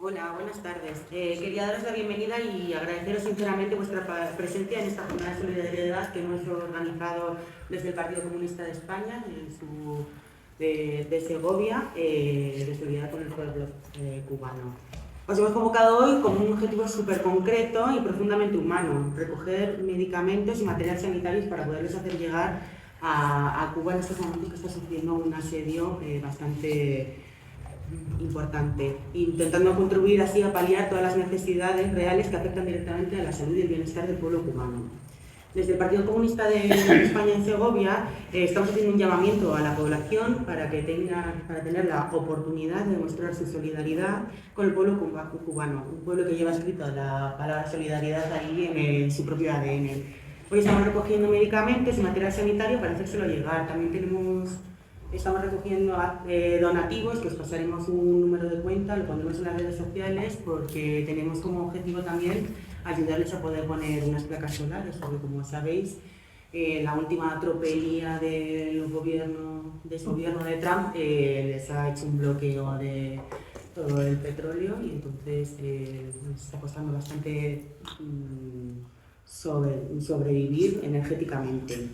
Hola, buenas tardes. Quería daros la bienvenida y agradeceros sinceramente vuestra presencia en esta jornada de solidaridad que hemos organizado desde el Partido Comunista de España, de Segovia, de solidaridad con el pueblo cubano. Os hemos convocado hoy con un objetivo súper concreto y profundamente humano: recoger medicamentos y material sanitarios para poderles hacer llegar a Cuba en estos momentos que está sufriendo un asedio bastante importante, intentando contribuir así a paliar todas las necesidades reales que afectan directamente a la salud y el bienestar del pueblo cubano. Desde el Partido Comunista de España en Segovia estamos haciendo un llamamiento a la población para tener la oportunidad de demostrar su solidaridad con el pueblo cubano, un pueblo que lleva escrita la palabra solidaridad ahí en su propio ADN. Hoy estamos recogiendo medicamentos y material sanitario para hacérselo llegar. También estamos recogiendo donativos, que os pasaremos un número de cuenta, lo pondremos en las redes sociales, porque tenemos como objetivo también ayudarles a poder poner unas placas solares, porque como sabéis, la última tropelía del gobierno de Trump les ha hecho un bloqueo de todo el petróleo y entonces nos está costando bastante sobrevivir energéticamente.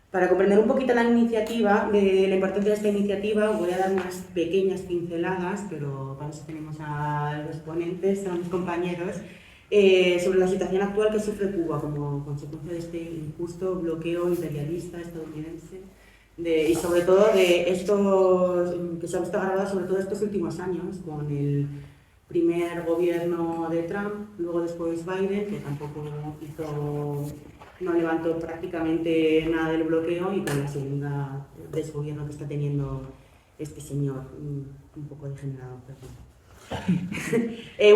Para comprender un poquito la iniciativa, la importancia de esta iniciativa, os voy a dar unas pequeñas pinceladas, pero para eso tenemos a los ponentes, a mis compañeros, sobre la situación actual que sufre Cuba como consecuencia de este injusto bloqueo imperialista estadounidense y sobre todo de estos que se han visto agravados sobre todo estos últimos años con el primer gobierno de Trump, luego después Biden, que tampoco no levantó prácticamente nada del bloqueo, y con la segunda desgobierno que está teniendo este señor, un poco degenerado,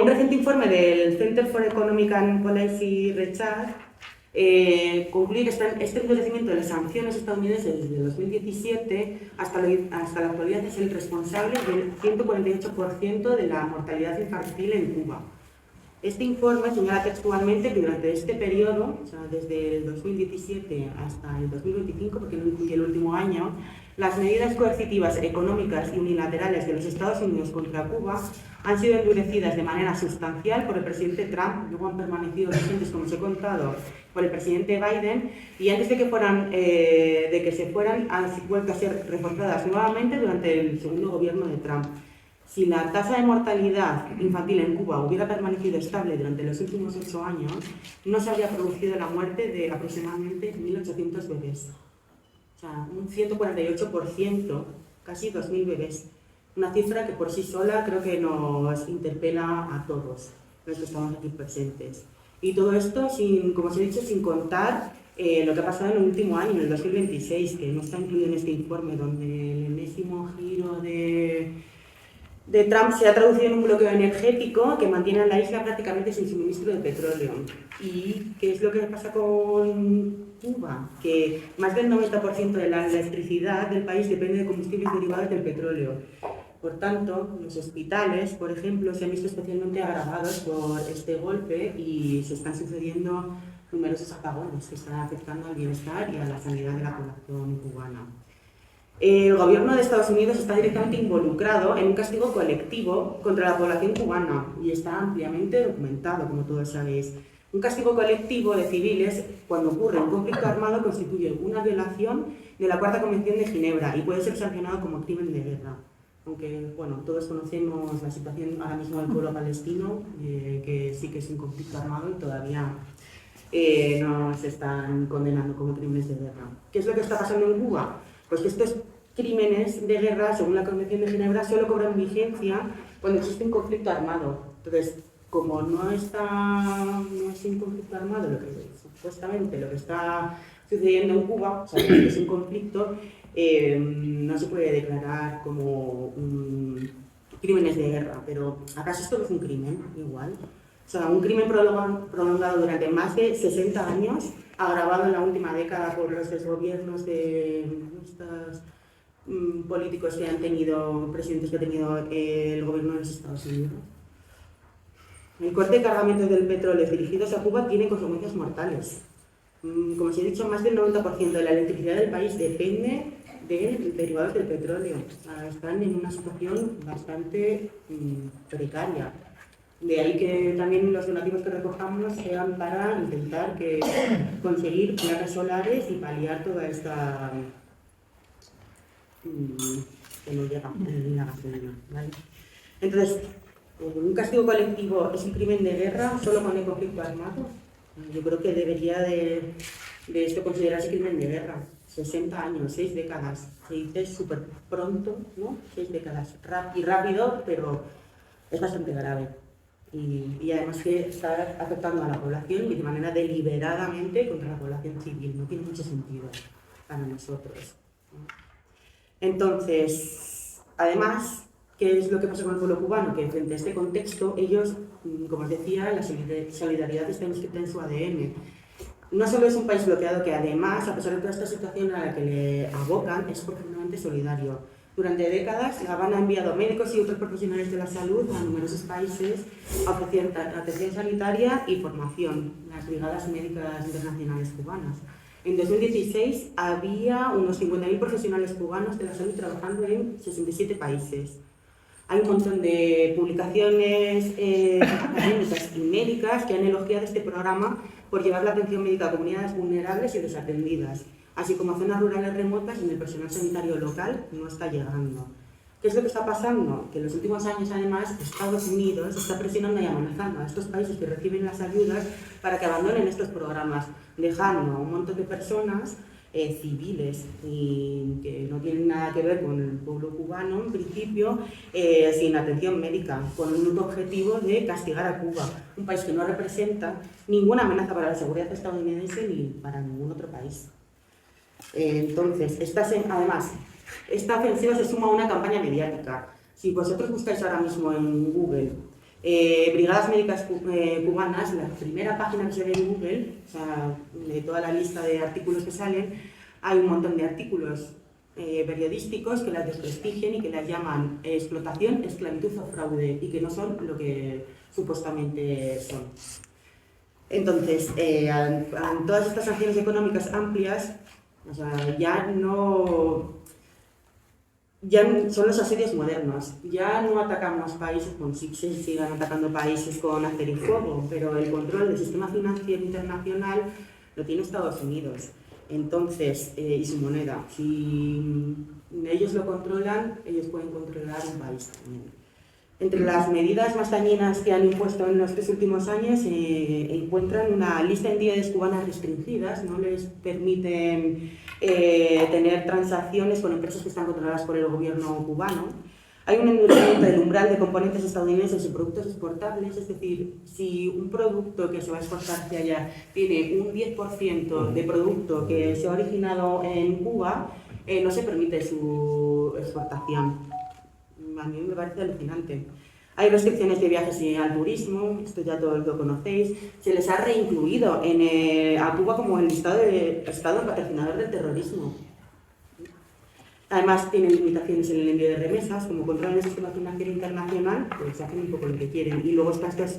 un reciente informe del Center for Economic and Policy Research concluye que este endurecimiento de las sanciones estadounidenses desde 2017 hasta la actualidad es el responsable del 148% de la mortalidad infantil en Cuba. Este informe señala textualmente que durante este periodo, o sea, desde el 2017 hasta el 2025, porque no incluye el último año, las medidas coercitivas económicas y unilaterales de los Estados Unidos contra Cuba han sido endurecidas de manera sustancial por el presidente Trump, luego han permanecido vigentes, como os he contado, por el presidente Biden, y antes de que se fueran, han vuelto a ser reforzadas nuevamente durante el segundo gobierno de Trump. Si la tasa de mortalidad infantil en Cuba hubiera permanecido estable durante los últimos 8 años, no se habría producido la muerte de aproximadamente 1.800 bebés. O sea, un 148%, casi 2.000 bebés. Una cifra que por sí sola creo que nos interpela a todos los que estamos aquí presentes. Y todo esto, como os he dicho, sin contar lo que ha pasado en el último año, en el 2026, que no está incluido en este informe, donde el enésimo giro de Trump se ha traducido en un bloqueo energético que mantiene a la isla prácticamente sin suministro de petróleo. ¿Y qué es lo que pasa con Cuba? Que más del 90% de la electricidad del país depende de combustibles derivados del petróleo. Por tanto, los hospitales, por ejemplo, se han visto especialmente agravados por este golpe y se están sucediendo numerosos apagones que están afectando al bienestar y a la sanidad de la población cubana. El gobierno de Estados Unidos está directamente involucrado en un castigo colectivo contra la población cubana y está ampliamente documentado, como todos sabéis. Un castigo colectivo de civiles, cuando ocurre un conflicto armado, constituye una violación de la Cuarta Convención de Ginebra y puede ser sancionado como crimen de guerra. Aunque, bueno, todos conocemos la situación ahora mismo del pueblo palestino, que sí que es un conflicto armado y todavía no se están condenando como crímenes de guerra. ¿Qué es lo que está pasando en Cuba? Pues que estos crímenes de guerra, según la Convención de Ginebra, solo cobran vigencia cuando existe un conflicto armado. Entonces, como no es un conflicto armado, supuestamente lo que está sucediendo en Cuba, o sea, que es un conflicto, no se puede declarar como crímenes de guerra. Pero ¿acaso esto no es un crimen igual? O sea, un crimen prolongado durante más de 60 años, agravado en la última década por los desgobiernos de estos políticos que han tenido, presidentes que ha tenido el gobierno de los Estados Unidos. El corte de cargamentos del petróleo dirigidos a Cuba tiene consecuencias mortales. Como os he dicho, más del 90% de la electricidad del país depende de derivados del petróleo. O sea, están en una situación bastante precaria. De ahí que también los donativos que recojamos sean para intentar conseguir placas solares y paliar toda esta que no llega en la gasolina, ¿vale? Entonces, un castigo colectivo es un crimen de guerra solo con el conflicto armado. Yo creo que debería de esto considerarse crimen de guerra. 60 años, 6 décadas. Se dice súper pronto, ¿no? 6 décadas. Y rápido, pero es bastante grave. Y además que está afectando a la población y de manera deliberadamente contra la población civil. No tiene mucho sentido para nosotros, ¿no? Entonces, además, ¿qué es lo que pasa con el pueblo cubano? Que frente a este contexto, ellos, como os decía, la solidaridad está inscrita en su ADN. No solo es un país bloqueado, que además, a pesar de toda esta situación a la que le abocan, es profundamente solidario. Durante décadas, La Habana ha enviado médicos y otros profesionales de la salud a numerosos países a ofrecer atención sanitaria y formación, las brigadas médicas internacionales cubanas. En 2016 había unos 50.000 profesionales cubanos de la salud trabajando en 67 países. Hay un montón de publicaciones académicas y médicas que han elogiado este programa por llevar la atención médica a comunidades vulnerables y desatendidas, así como a zonas rurales remotas donde el personal sanitario local no está llegando. ¿Qué es lo que está pasando? Que en los últimos años, además, Estados Unidos está presionando y amenazando a estos países que reciben las ayudas para que abandonen estos programas, dejando a un montón de personas civiles y que no tienen nada que ver con el pueblo cubano, en principio, sin atención médica, con el único objetivo de castigar a Cuba, un país que no representa ninguna amenaza para la seguridad estadounidense ni para ningún otro país. Entonces, además, esta ofensiva se suma a una campaña mediática. Si vosotros buscáis ahora mismo en Google brigadas médicas cubanas, la primera página que se ve en Google, o sea, de toda la lista de artículos que salen, hay un montón de artículos periodísticos que las desprestigian y que las llaman explotación, esclavitud o fraude, y que no son lo que supuestamente son. Entonces, en todas estas sanciones económicas amplias, o sea, ya son los asedios modernos. Ya no atacamos países con sigan atacando países con acero y fuego, pero el control del sistema financiero internacional lo tiene Estados Unidos. Entonces, y su moneda. Si ellos lo controlan, ellos pueden controlar un país también. Entre las medidas más dañinas que han impuesto en los 3 últimos años encuentran una lista de entidades cubanas restringidas, no les permiten tener transacciones con empresas que están controladas por el gobierno cubano. Hay un endurecimiento del umbral de componentes estadounidenses y productos exportables, es decir, si un producto que se va a exportar hacia allá tiene un 10% de producto que se ha originado en Cuba, no se permite su exportación. A mí me parece alucinante. Hay restricciones de viajes al turismo, esto ya todos lo conocéis. Se les ha reincluido a Cuba como el Estado patrocinador del terrorismo. Además, tienen limitaciones en el envío de remesas, como controlan el sistema financiero internacional, pues hacen un poco lo que quieren. Y luego están estas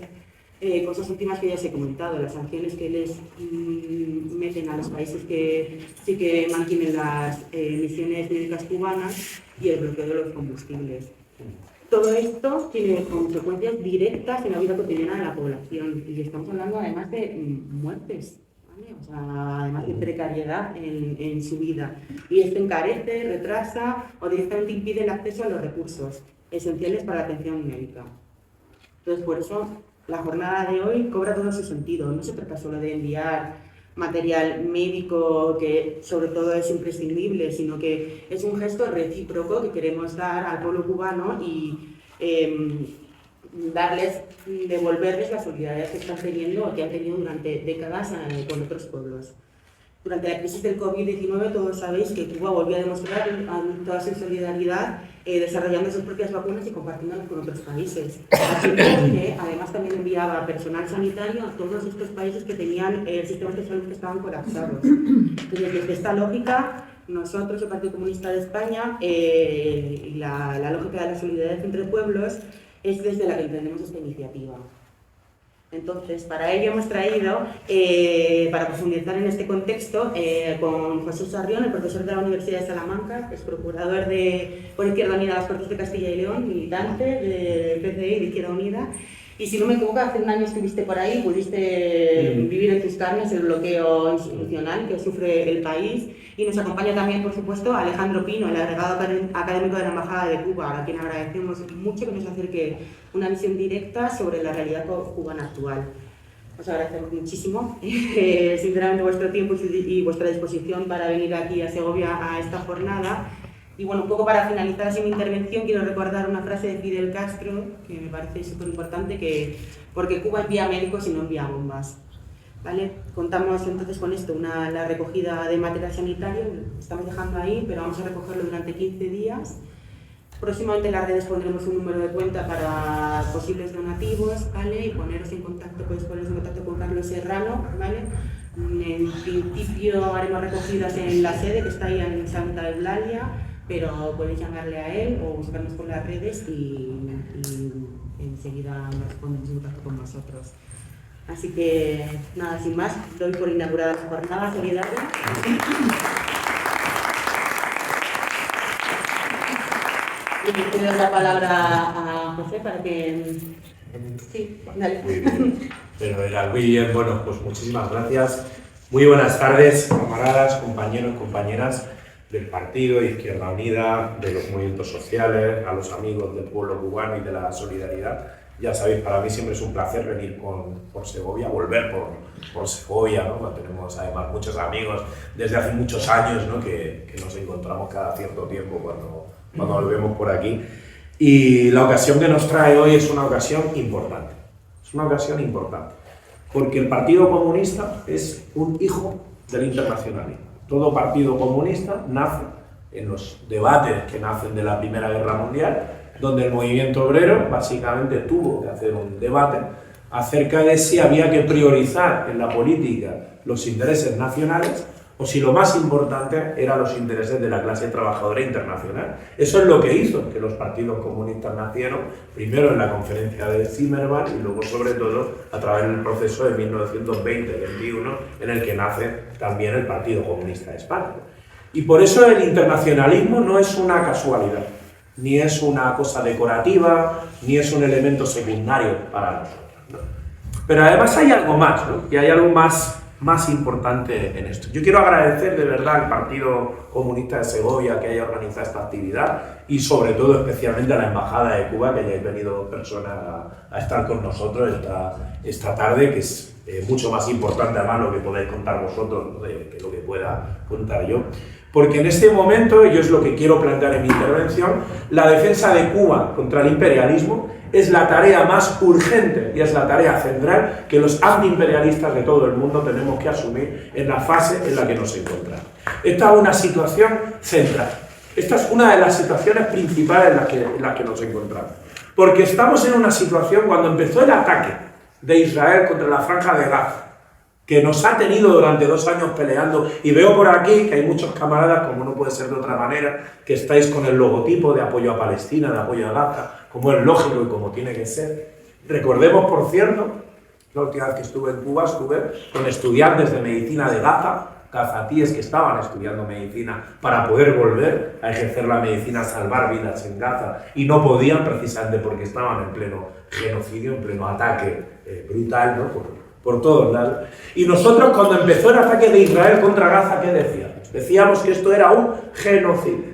cosas últimas que ya os he comentado, las sanciones que les meten a los países que sí que mantienen las emisiones médicas cubanas y el bloqueo de los combustibles. Todo esto tiene consecuencias directas en la vida cotidiana de la población y estamos hablando además de muertes, ¿vale? O sea, además de precariedad en su vida. Y esto encarece, retrasa o directamente impide el acceso a los recursos esenciales para la atención médica. Entonces, por eso la jornada de hoy cobra todo su sentido. No se trata solo de enviar material médico, que sobre todo es imprescindible, sino que es un gesto recíproco que queremos dar al pueblo cubano y devolverles la solidaridad que están teniendo o que han tenido durante décadas con otros pueblos. Durante la crisis del COVID-19 todos sabéis que Cuba volvió a demostrar toda su solidaridad desarrollando sus propias vacunas y compartiéndolas con otros países. Además también enviaba personal sanitario a todos estos países que tenían sistemas de salud que estaban colapsados. Entonces, desde esta lógica, nosotros, el Partido Comunista de España, y la lógica de la solidaridad entre pueblos, es desde la que entendemos esta iniciativa. Entonces, para ello hemos traído, para profundizar en este contexto, con José Sarrión, el profesor de la Universidad de Salamanca, que es procurador por Izquierda Unida de las Cortes de Castilla y León, militante del PCI de Izquierda Unida, Y si no me equivoco, hace un año estuviste por ahí, pudiste vivir en tus carnes el bloqueo institucional que sufre el país. Y nos acompaña también, por supuesto, Alejandro Pino, el agregado académico de la Embajada de Cuba, a quien agradecemos mucho que nos acerque una visión directa sobre la realidad cubana actual. Os agradecemos muchísimo, sinceramente, vuestro tiempo y vuestra disposición para venir aquí a Segovia a esta jornada. Y bueno, un poco para finalizar así mi intervención, quiero recordar una frase de Fidel Castro, que me parece súper importante, que porque Cuba envía médicos y no envía bombas. ¿Vale? Contamos entonces con esto, la recogida de material sanitario, lo estamos dejando ahí, pero vamos a recogerlo durante 15 días. Próximamente en las redes pondremos un número de cuenta para posibles donativos, ¿vale? Y poneros en contacto, podéis poneros en contacto con Carlos Serrano, ¿vale? En principio haremos recogidas en la sede que está ahí en Santa Eulalia, pero podéis llamarle a él o buscarnos por las redes y enseguida nos pondremos en contacto con vosotros. Así que nada, sin más, doy por inaugurada la jornada solidaria. Y le doy la palabra a José para que... Sí, dale. Muy bien. Pero era muy bien, bueno, pues muchísimas gracias. Muy buenas tardes, camaradas, compañeros, compañeras del Partido Izquierda Unida, de los movimientos sociales, a los amigos del pueblo cubano y de la solidaridad. Ya sabéis, para mí siempre es un placer venir por Segovia, volver por Segovia, ¿no? Tenemos además muchos amigos desde hace muchos años, ¿no? que nos encontramos cada cierto tiempo cuando volvemos por aquí. Y la ocasión que nos trae hoy es una ocasión importante. Es una ocasión importante, porque el Partido Comunista es un hijo del internacionalismo. Todo partido comunista nace en los debates que nacen de la Primera Guerra Mundial, donde el movimiento obrero básicamente tuvo que hacer un debate acerca de si había que priorizar en la política los intereses nacionales o si lo más importante eran los intereses de la clase trabajadora internacional. Eso es lo que hizo que los partidos comunistas nacieron, primero en la conferencia de Zimmermann y luego sobre todo a través del proceso de 1920-21 en el que nace también el Partido Comunista de España. Y por eso el internacionalismo no es una casualidad, ni es una cosa decorativa, ni es un elemento secundario para nosotros, ¿no? Pero además hay algo más, ¿no? Y hay algo más importante en esto. Yo quiero agradecer de verdad al Partido Comunista de Segovia que haya organizado esta actividad y sobre todo especialmente a la Embajada de Cuba que hayáis venido personas a estar con nosotros esta tarde, que es mucho más importante además lo que podéis contar vosotros, ¿no? que lo que pueda contar yo. Porque en este momento, y yo es lo que quiero plantear en mi intervención, la defensa de Cuba contra el imperialismo es la tarea más urgente y es la tarea central que los antiimperialistas de todo el mundo tenemos que asumir en la fase en la que nos encontramos. Esta es una situación central. Esta es una de las situaciones principales en las que nos encontramos. Porque estamos en una situación cuando empezó el ataque de Israel contra la Franja de Gaza, que nos ha tenido durante 2 años peleando, y veo por aquí que hay muchos camaradas, como no puede ser de otra manera, que estáis con el logotipo de apoyo a Palestina, de apoyo a Gaza, como es lógico y como tiene que ser. Recordemos, por cierto, la última vez que estuve en Cuba, estuve con estudiantes de medicina de Gaza, gazatíes que estaban estudiando medicina para poder volver a ejercer la medicina, a salvar vidas en Gaza, y no podían precisamente porque estaban en pleno genocidio, en pleno ataque brutal, ¿no? Por todos lados. Y nosotros, cuando empezó el ataque de Israel contra Gaza, ¿qué decíamos? Decíamos que esto era un genocidio.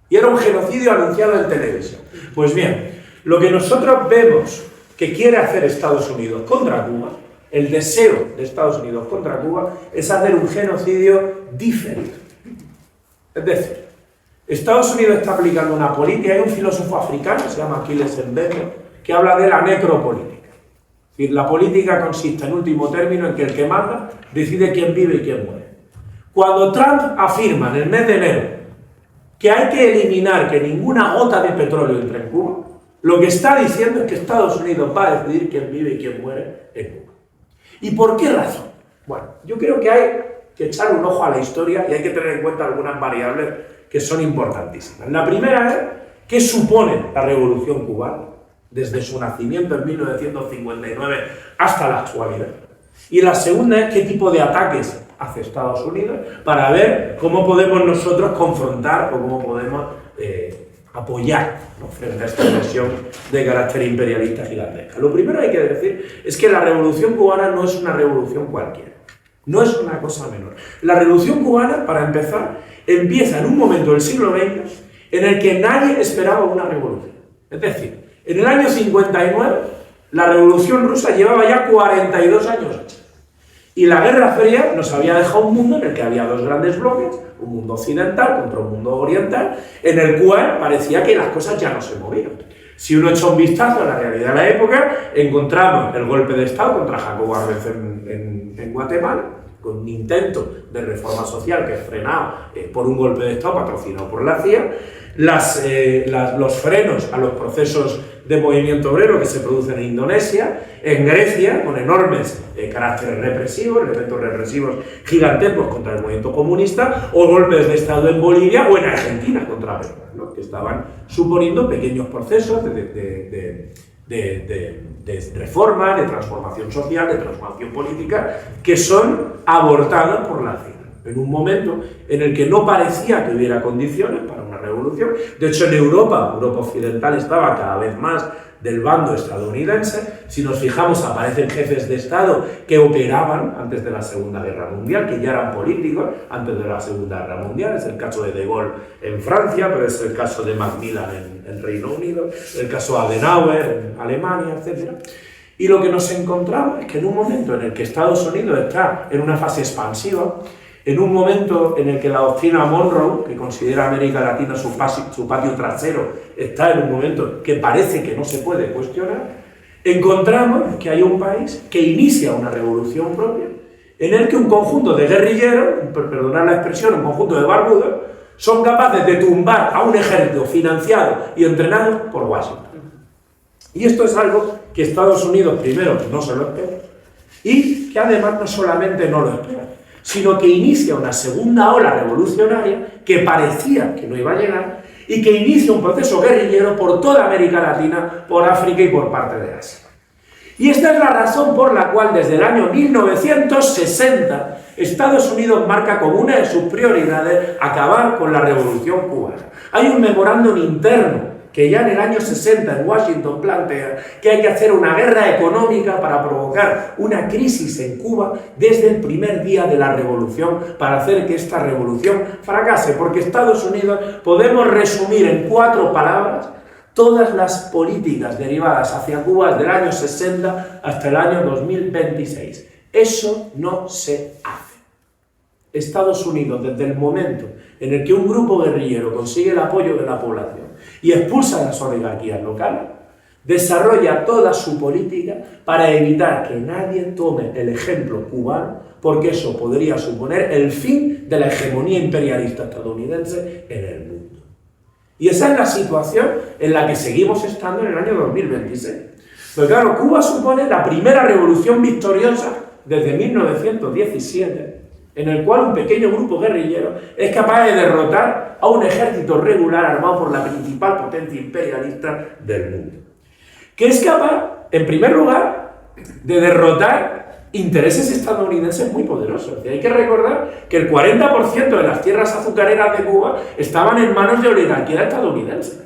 Y era un genocidio anunciado en televisión. Pues bien, lo que nosotros vemos que quiere hacer Estados Unidos contra Cuba, el deseo de Estados Unidos contra Cuba, es hacer un genocidio diferido. Es decir, Estados Unidos está aplicando una política, hay un filósofo africano, se llama Aquiles Mbembe, que habla de la necropolítica. Es decir, la política consiste, en último término, en que el que manda decide quién vive y quién muere. Cuando Trump afirma en el mes de enero que hay que eliminar que ninguna gota de petróleo entre en Cuba, lo que está diciendo es que Estados Unidos va a decidir quién vive y quién muere en Cuba. ¿Y por qué razón? Bueno, yo creo que hay que echar un ojo a la historia y hay que tener en cuenta algunas variables que son importantísimas. La primera es, ¿qué supone la Revolución Cubana desde su nacimiento en 1959 hasta la actualidad? Y la segunda es, ¿qué tipo de ataques hace Estados Unidos para ver cómo podemos nosotros confrontar o cómo podemos apoyar, ¿no?, frente a esta presión de carácter imperialista gigantesca. Lo primero que hay que decir es que la Revolución Cubana no es una revolución cualquiera, no es una cosa menor. La Revolución Cubana, para empezar, empieza en un momento del siglo XX en el que nadie esperaba una revolución. Es decir, en el año 59, la Revolución Rusa llevaba ya 42 años hecha. Y la Guerra Fría nos había dejado un mundo en el que había dos grandes bloques, un mundo occidental contra un mundo oriental, en el cual parecía que las cosas ya no se movían. Si uno echa un vistazo a la realidad de la época, encontramos el golpe de Estado contra Jacobo Arbenz en Guatemala, con un intento de reforma social que es frenado por un golpe de Estado patrocinado por la CIA, los frenos a los procesos de movimiento obrero que se producen en Indonesia, en Grecia, con enormes caracteres represivos, elementos represivos gigantescos contra el movimiento comunista, o golpes de Estado en Bolivia o en Argentina contra Perón, ¿no?, que estaban suponiendo pequeños procesos de reforma, de transformación social, de transformación política, que son abortados por la CIA, en un momento en el que no parecía que hubiera condiciones para una revolución. De hecho, en Europa occidental estaba cada vez más del bando estadounidense. Si nos fijamos, aparecen jefes de Estado que operaban antes de la Segunda Guerra Mundial, que ya eran políticos antes de la Segunda Guerra Mundial. Es el caso de De Gaulle en Francia, pero es el caso de Macmillan en Reino Unido, el caso de Adenauer en Alemania, etc. Y lo que nos encontramos es que en un momento en el que Estados Unidos está en una fase expansiva, en un momento en el que la doctrina Monroe, que considera América Latina su patio trasero, está en un momento que parece que no se puede cuestionar, encontramos que hay un país que inicia una revolución propia, en el que un conjunto de guerrilleros, perdonad la expresión, un conjunto de barbudos, son capaces de tumbar a un ejército financiado y entrenado por Washington. Y esto es algo que Estados Unidos primero no se lo espera, y que además no solamente no lo espera, sino que inicia una segunda ola revolucionaria que parecía que no iba a llegar y que inicia un proceso guerrillero por toda América Latina, por África y por parte de Asia. Y esta es la razón por la cual desde el año 1960 Estados Unidos marca como una de sus prioridades acabar con la Revolución Cubana. Hay un memorándum interno que ya en el año 60 en Washington plantea que hay que hacer una guerra económica para provocar una crisis en Cuba desde el primer día de la revolución, para hacer que esta revolución fracase, porque Estados Unidos podemos resumir en 4 palabras todas las políticas derivadas hacia Cuba desde el año 60 hasta el año 2026. Eso no se hace. Estados Unidos, desde el momento en el que un grupo guerrillero consigue el apoyo de la población y expulsa a las oligarquías locales, desarrolla toda su política para evitar que nadie tome el ejemplo cubano, porque eso podría suponer el fin de la hegemonía imperialista estadounidense en el mundo. Y esa es la situación en la que seguimos estando en el año 2026. Pero claro, Cuba supone la primera revolución victoriosa desde 1917, en el cual un pequeño grupo guerrillero es capaz de derrotar a un ejército regular armado por la principal potencia imperialista del mundo, que es capaz, en primer lugar, de derrotar intereses estadounidenses muy poderosos. Y hay que recordar que el 40% de las tierras azucareras de Cuba estaban en manos de oligarquía estadounidense.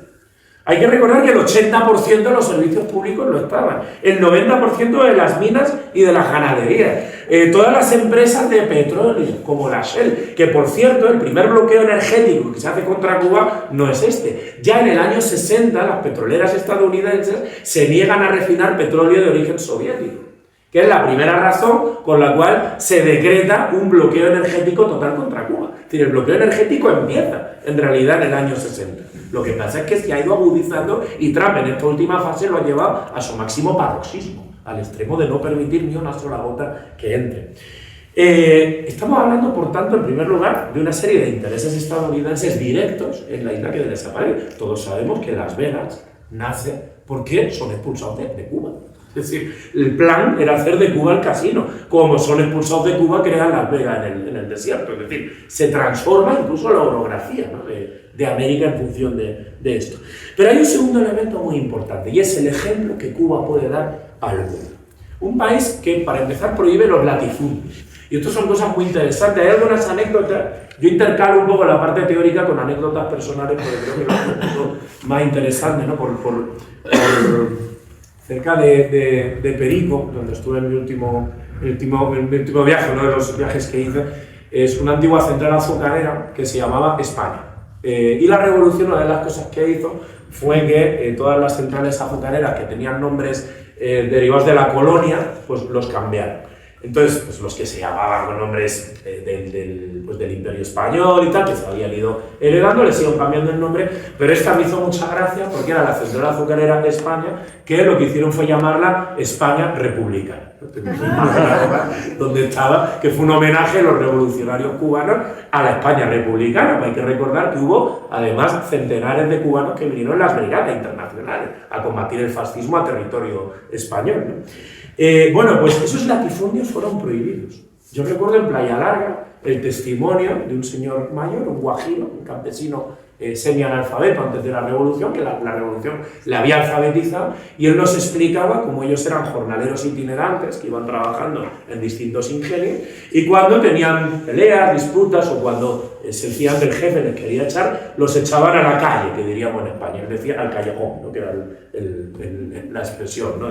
Hay que recordar que el 80% de los servicios públicos lo estaban, el 90% de las minas y de las ganaderías, todas las empresas de petróleo, como la Shell, que por cierto, el primer bloqueo energético que se hace contra Cuba no es este. Ya en el año 60 las petroleras estadounidenses se niegan a refinar petróleo de origen soviético, que es la primera razón con la cual se decreta un bloqueo energético total contra Cuba. Es decir, el bloqueo energético empieza en realidad en el año 60. Lo que pasa es que se ha ido agudizando y Trump en esta última fase lo ha llevado a su máximo paroxismo, al extremo de no permitir ni una sola gota que entre. Estamos hablando, por tanto, en primer lugar, de una serie de intereses estadounidenses directos en la isla que desaparece. Todos sabemos que Las Vegas nace porque son expulsados de Cuba. Es decir, el plan era hacer de Cuba el casino. Como son expulsados de Cuba, crean Las Vegas en el desierto. Es decir, se transforma incluso la orografía, ¿no?, de América en función de esto. Pero hay un segundo elemento muy importante, y es el ejemplo que Cuba puede dar al mundo. Un país que, para empezar, prohíbe los latifundios. Y esto son cosas muy interesantes. Hay algunas anécdotas. Yo intercalo un poco la parte teórica con anécdotas personales, porque creo que más interesantes, ¿no? Cerca de Perico, donde estuve en mi último viaje, uno de los viajes que hice, es una antigua central azucarera que se llamaba España. Y la revolución, una de las cosas que hizo fue que todas las centrales azucareras que tenían nombres derivados de la colonia, pues los cambiaron. Entonces, pues los que se llamaban con nombres del Imperio Español y tal, que se habían ido heredando, les iban cambiando el nombre, pero esta me hizo mucha gracia porque era la central azucarera de España, que lo que hicieron fue llamarla España Republicana. Donde estaba, que fue un homenaje a los revolucionarios cubanos a la España republicana. Hay que recordar que hubo además centenares de cubanos que vinieron en las brigadas internacionales a combatir el fascismo a territorio español, ¿no? Bueno, pues esos latifundios fueron prohibidos. Yo recuerdo en Playa Larga el testimonio de un señor mayor, un guajiro, un campesino semi-analfabeto antes de la revolución, que la revolución le había alfabetizado, y él nos explicaba cómo ellos eran jornaleros itinerantes que iban trabajando en distintos ingenios, y cuando tenían peleas, disputas, o cuando sentían que el jefe les quería echar, los echaban a la calle, que diríamos en España, él decía al callejón, ¿no? Que era la expresión, ¿no?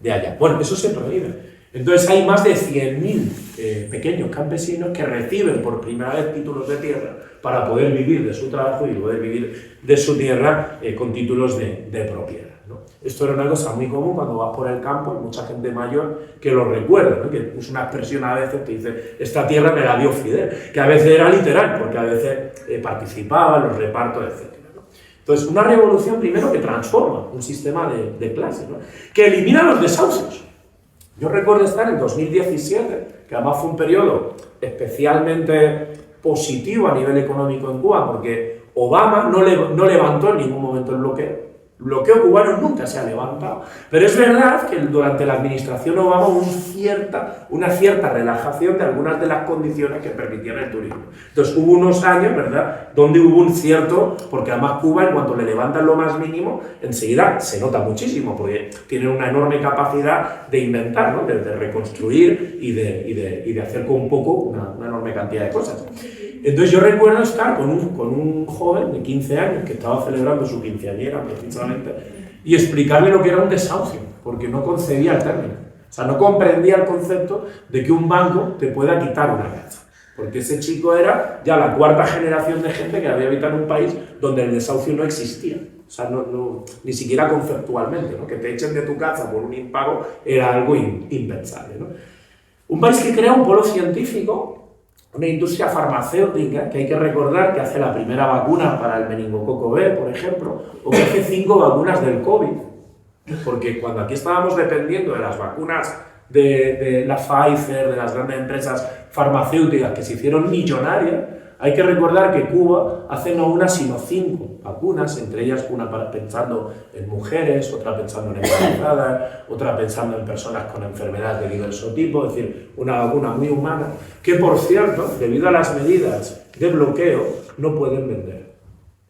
de allá. Bueno, eso se prohíbe. Entonces hay más de 100.000 pequeños campesinos que reciben por primera vez títulos de tierra para poder vivir de su trabajo y poder vivir de su tierra con títulos de propiedad, ¿no? Esto era una cosa muy común cuando vas por el campo, hay mucha gente mayor que lo recuerda, ¿no? Que es una expresión a veces que dice, esta tierra me la dio Fidel, que a veces era literal, porque a veces participaba en los repartos, etc. Entonces, una revolución primero que transforma un sistema de clases, ¿no? Que elimina los desahucios. Yo recuerdo estar en 2017, que además fue un periodo especialmente positivo a nivel económico en Cuba, porque Obama no levantó en ningún momento el bloqueo. El bloqueo cubano nunca se ha levantado, pero es verdad que durante la administración Obama hubo una cierta relajación de algunas de las condiciones que permitían el turismo. Entonces hubo unos años, ¿verdad?, donde hubo un cierto, porque además Cuba en cuanto le levantan lo más mínimo, enseguida se nota muchísimo, porque tienen una enorme capacidad de inventar, ¿no?, de reconstruir y de hacer con poco una enorme cantidad de cosas. Entonces yo recuerdo estar con un joven de 15 años que estaba celebrando su quinceañera precisamente y explicarle lo que era un desahucio, porque no concebía el término. O sea, no comprendía el concepto de que un banco te pueda quitar una casa. Porque ese chico era ya la cuarta generación de gente que había habitado en un país donde el desahucio no existía. O sea, ni siquiera conceptualmente, ¿no? Que te echen de tu casa por un impago era algo impensable, ¿no? Un país que crea un polo científico, una industria farmacéutica, que hay que recordar que hace la primera vacuna para el meningococo B, por ejemplo, o que hace 5 vacunas del COVID. Porque cuando aquí estábamos dependiendo de las vacunas de la Pfizer, de las grandes empresas farmacéuticas que se hicieron millonarias, hay que recordar que Cuba hace no una, sino 5 vacunas, entre ellas una pensando en mujeres, otra pensando en embarazadas, otra pensando en personas con enfermedades de diverso tipo, es decir, una vacuna muy humana, que por cierto, debido a las medidas de bloqueo, no pueden vender.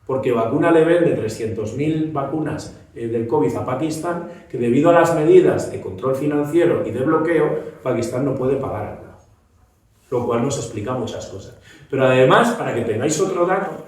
Porque vacuna le vende 300.000 vacunas del COVID a Pakistán, que debido a las medidas de control financiero y de bloqueo, Pakistán no puede pagar nada. Lo cual nos explica muchas cosas. Pero además, para que tengáis otro dato,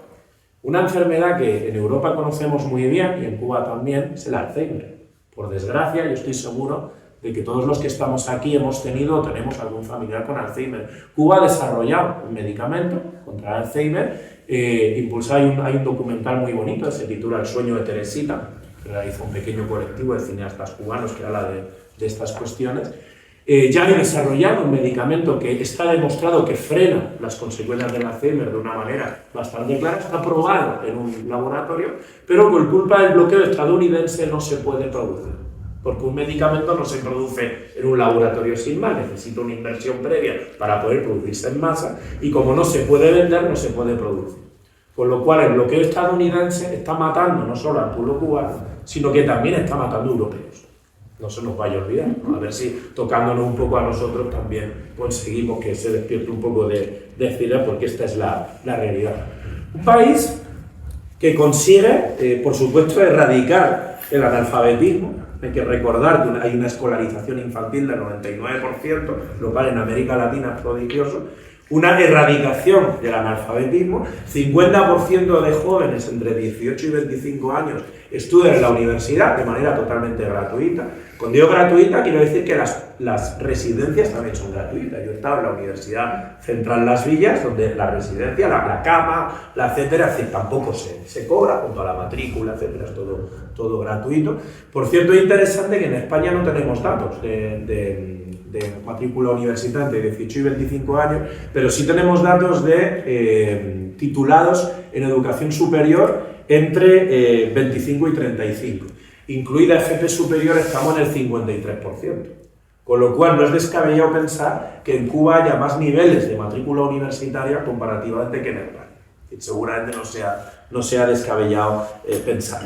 una enfermedad que en Europa conocemos muy bien y en Cuba también es el Alzheimer. Por desgracia, yo estoy seguro de que todos los que estamos aquí hemos tenido o tenemos algún familiar con Alzheimer. Cuba ha desarrollado un medicamento contra el Alzheimer, hay un documental muy bonito, se titula El sueño de Teresita, que realizó un pequeño colectivo de cineastas cubanos que habla de estas cuestiones. Ya he desarrollado un medicamento que está demostrado que frena las consecuencias del Alzheimer de una manera bastante clara, está probado en un laboratorio, pero por culpa del bloqueo estadounidense no se puede producir, porque un medicamento no se produce en un laboratorio sin más, necesita una inversión previa para poder producirse en masa, y como no se puede vender, no se puede producir. Con lo cual el bloqueo estadounidense está matando no solo al pueblo cubano, sino que también está matando a europeos. No se nos vaya a olvidar, ¿no? A ver si tocándonos un poco a nosotros también conseguimos que se despierte un poco de fila, porque esta es la realidad. Un país que consigue, por supuesto, erradicar el analfabetismo. Hay que recordar que hay una escolarización infantil del 99%, lo cual en América Latina es prodigioso. una erradicación del analfabetismo. 50% de jóvenes entre 18 y 25 años estudian en la universidad de manera totalmente gratuita. Cuando digo gratuita, quiero decir que las residencias también son gratuitas. Yo he estado en la Universidad Central Las Villas, donde la residencia, la cama, etcétera, tampoco se cobra, junto a la matrícula, etcétera, es todo gratuito. Por cierto, es interesante que en España no tenemos datos de matrícula universitaria entre 18 y 25 años, pero sí tenemos datos de titulados en educación superior entre 25 y 35. Incluida FP superior estamos en el 53%. Con lo cual no es descabellado pensar que en Cuba haya más niveles de matrícula universitaria comparativamente que en España. Seguramente no sea descabellado pensar.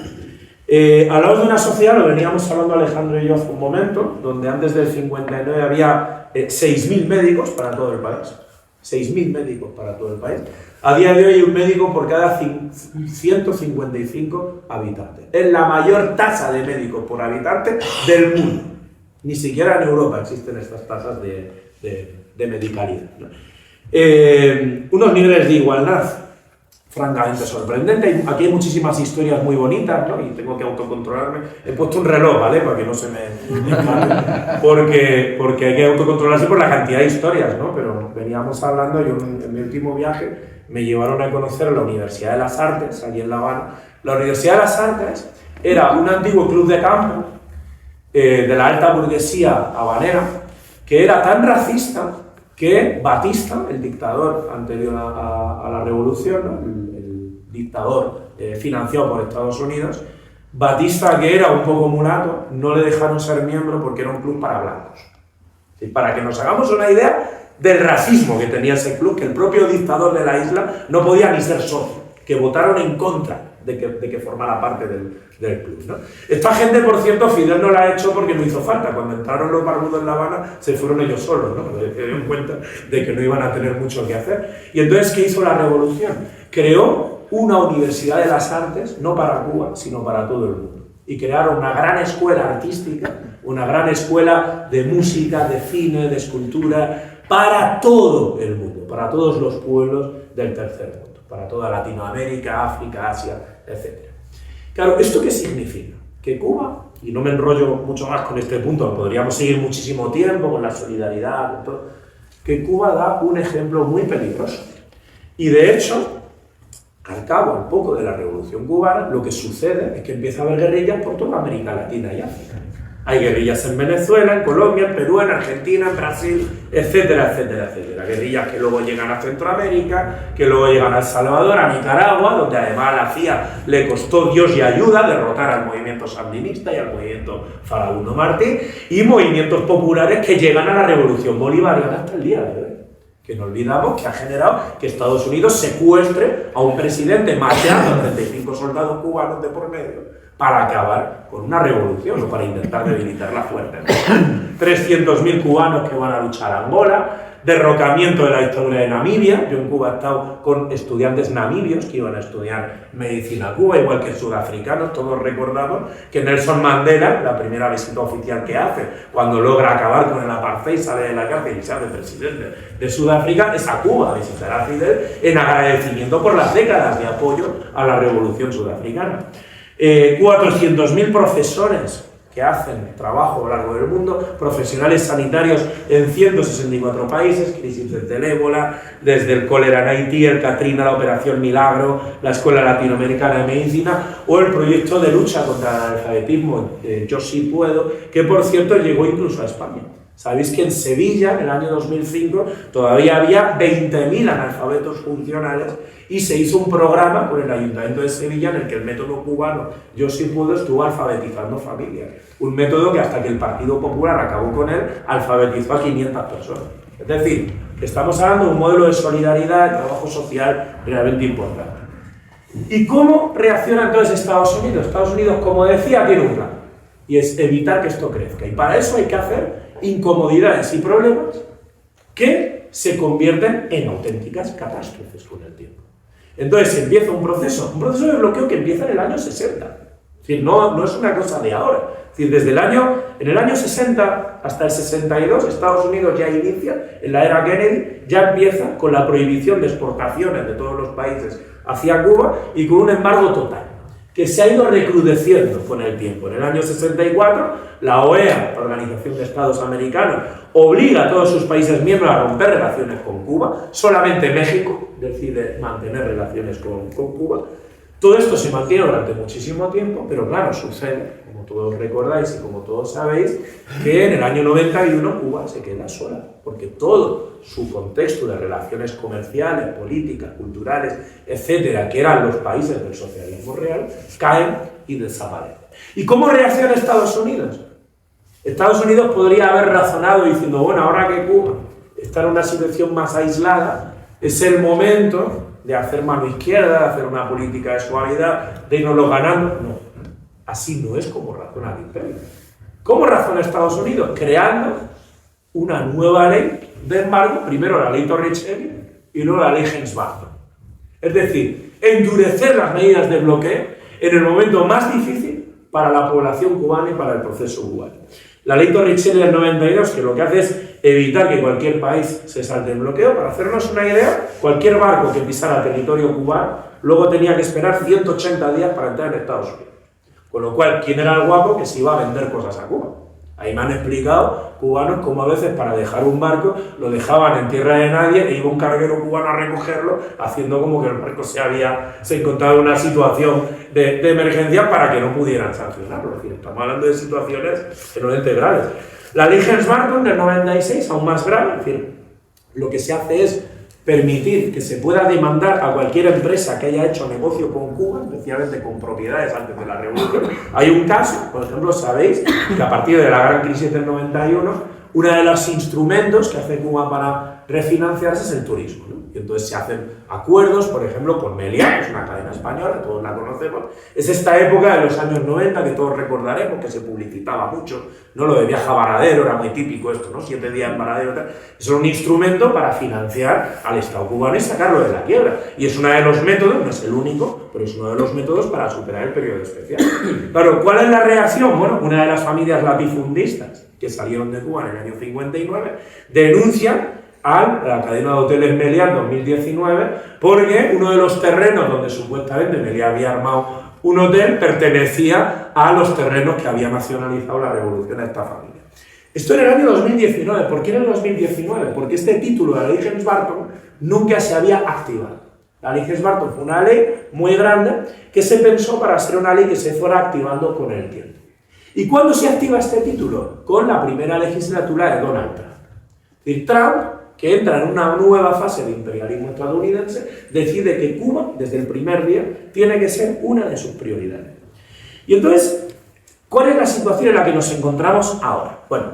Hablamos de una sociedad, lo veníamos hablando Alejandro y yo hace un momento, donde antes del 59 había 6.000 médicos para todo el país. 6.000 médicos para todo el país. A día de hoy hay un médico por cada 155 habitantes. Es la mayor tasa de médicos por habitante del mundo. Ni siquiera en Europa existen estas tasas de medicalidad, ¿no? Unos niveles de igualdad francamente sorprendentes. Aquí hay muchísimas historias muy bonitas, ¿no? Y tengo que autocontrolarme. He puesto un reloj, ¿vale? Para que no se me escape. Porque hay que autocontrolarse por la cantidad de historias, ¿no? Pero veníamos hablando, yo en mi último viaje me llevaron a conocer la Universidad de las Artes, allí en La Habana. La Universidad de las Artes era un antiguo club de campo de la alta burguesía habanera, que era tan racista que Batista, el dictador anterior a la revolución, ¿no? el dictador financiado por Estados Unidos, Batista, que era un poco mulato, no le dejaron ser miembro porque era un club para blancos. ¿Sí? Para que nos hagamos una idea del racismo que tenía ese club, que el propio dictador de la isla no podía ni ser socio, que votaron en contra de que formara parte del club, ¿no? Esta gente, por cierto, Fidel no la ha hecho porque no hizo falta. Cuando entraron los barbudos en La Habana, se fueron ellos solos, ¿no? Se dieron cuenta de que no iban a tener mucho que hacer. Y entonces, ¿qué hizo la revolución? Creó una Universidad de las Artes, no para Cuba, sino para todo el mundo. Y crearon una gran escuela artística, una gran escuela de música, de cine, de escultura, para todo el mundo, para todos los pueblos del tercer mundo, para toda Latinoamérica, África, Asia, etc. Claro, ¿esto qué significa? Que Cuba, y no me enrollo mucho más con este punto, podríamos seguir muchísimo tiempo con la solidaridad, con todo, que Cuba da un ejemplo muy peligroso. Y de hecho, al cabo, al poco de la Revolución Cubana, lo que sucede es que empieza a haber guerrillas por toda América Latina y África. Hay guerrillas en Venezuela, en Colombia, en Perú, en Argentina, en Brasil, etcétera, etcétera, etcétera. Guerrillas que luego llegan a Centroamérica, que luego llegan a El Salvador, a Nicaragua, donde además a la CIA le costó Dios y ayuda derrotar al movimiento sandinista y al movimiento Farabundo Martí, y movimientos populares que llegan a la Revolución Bolivariana hasta el día de hoy. Que no olvidamos que ha generado que Estados Unidos secuestre a un presidente marchando a 35 soldados cubanos de por medio para acabar con una revolución o para intentar debilitarla fuerte. 300.000 cubanos que van a luchar a Angola, derrocamiento de la dictadura de Namibia. Yo en Cuba he estado con estudiantes namibios que iban a estudiar medicina a Cuba, igual que sudafricanos. Todos recordamos que Nelson Mandela, la primera visita oficial que hace, cuando logra acabar con el apartheid, sale de la cárcel y se hace presidente de Sudáfrica, es a Cuba a visitar a Fidel en agradecimiento por las décadas de apoyo a la revolución sudafricana. 400.000 profesores que hacen trabajo a lo largo del mundo, profesionales sanitarios en 164 países, crisis desde el ébola, desde el cólera en Haití, el Katrina, la Operación Milagro, la Escuela Latinoamericana de Medicina o el proyecto de lucha contra el analfabetismo Yo Sí Puedo, que por cierto llegó incluso a España. Sabéis que en Sevilla, en el año 2005, todavía había 20.000 analfabetos funcionales y se hizo un programa por el Ayuntamiento de Sevilla en el que el método cubano Yo Sí Puedo estuvo alfabetizando familias. Un método que hasta que el Partido Popular acabó con él, alfabetizó a 500 personas. Es decir, estamos hablando de un modelo de solidaridad, de trabajo social realmente importante. ¿Y cómo reacciona entonces Estados Unidos? Estados Unidos, como decía, tiene un plan. Y es evitar que esto crezca. Y para eso hay que hacer incomodidades y problemas que se convierten en auténticas catástrofes con el tiempo. Entonces empieza un proceso de bloqueo que empieza en el año 60. decir, no es una cosa de ahora. Es decir, en el año 60 hasta el 62, Estados Unidos ya inicia, en la era Kennedy, ya empieza con la prohibición de exportaciones de todos los países hacia Cuba y con un embargo total, que se ha ido recrudeciendo con el tiempo. En el año 64, la OEA, la Organización de Estados Americanos, obliga a todos sus países miembros a romper relaciones con Cuba. Solamente México decide mantener relaciones con Cuba. Todo esto se mantiene durante muchísimo tiempo, pero claro, sucede, como todos recordáis y como todos sabéis, que en el año 91 Cuba se queda sola, porque todo su contexto de relaciones comerciales, políticas, culturales, etcétera, que eran los países del socialismo real, caen y desaparecen. ¿Y cómo reacciona Estados Unidos? Estados Unidos podría haber razonado diciendo, bueno, ahora que Cuba está en una situación más aislada, es el momento de hacer mano izquierda, de hacer una política de suavidad, de irnoslo ganando. No, así no es como razona el imperio. ¿Cómo razona Estados Unidos? Creando una nueva ley de embargo, primero la ley Torricelli y luego la ley Helms-Burton. Es decir, endurecer las medidas de bloqueo en el momento más difícil para la población cubana y para el proceso cubano. La ley Torricelli del 92, que lo que hace es evitar que cualquier país se salte el bloqueo. Para hacernos una idea, cualquier barco que pisara territorio cubano luego tenía que esperar 180 días para entrar en Estados Unidos. Con lo cual, ¿quién era el guapo que se iba a vender cosas a Cuba? Ahí me han explicado cubanos cómo a veces para dejar un barco lo dejaban en tierra de nadie e iba un carguero cubano a recogerlo, haciendo como que el barco se encontraba en una situación de emergencia para que no pudieran sancionarlo. Es decir, estamos hablando de situaciones realmente graves. La ley Helms-Burton del 96, aún más grave, es decir, lo que se hace es permitir que se pueda demandar a cualquier empresa que haya hecho negocio con Cuba, especialmente con propiedades antes de la revolución. Hay un caso, por ejemplo, sabéis que a partir de la gran crisis del 91, uno de los instrumentos que hace Cuba para refinanciarse es el turismo, ¿no? Y entonces se hacen acuerdos, por ejemplo, con Meliá, que es una cadena española, todos la conocemos. Es esta época de los años 90 que todos recordaremos, que se publicitaba mucho, ¿no? Lo de viaje a Varadero era muy típico esto, ¿no? 7 días en Varadero, tal. Es un instrumento para financiar al Estado cubano y sacarlo de la quiebra. Y es uno de los métodos, no es el único, pero es uno de los métodos para superar el periodo especial. Claro, ¿cuál es la reacción? Bueno, una de las familias latifundistas que salieron de Cuba en el año 59 denuncian a la cadena de hoteles Meliá en 2019 porque uno de los terrenos donde supuestamente Meliá había armado un hotel pertenecía a los terrenos que había nacionalizado la revolución de esta familia. Esto en el año 2019. ¿Por qué en el 2019? Porque este título de la ley Helms-Burton nunca se había activado. La ley Helms-Burton fue una ley muy grande que se pensó para ser una ley que se fuera activando con el tiempo. ¿Y cuándo se activa este título? Con la primera legislatura de Donald Trump. Es decir, Trump, que entra en una nueva fase de imperialismo estadounidense, decide que Cuba, desde el primer día, tiene que ser una de sus prioridades. Y entonces, ¿cuál es la situación en la que nos encontramos ahora? Bueno,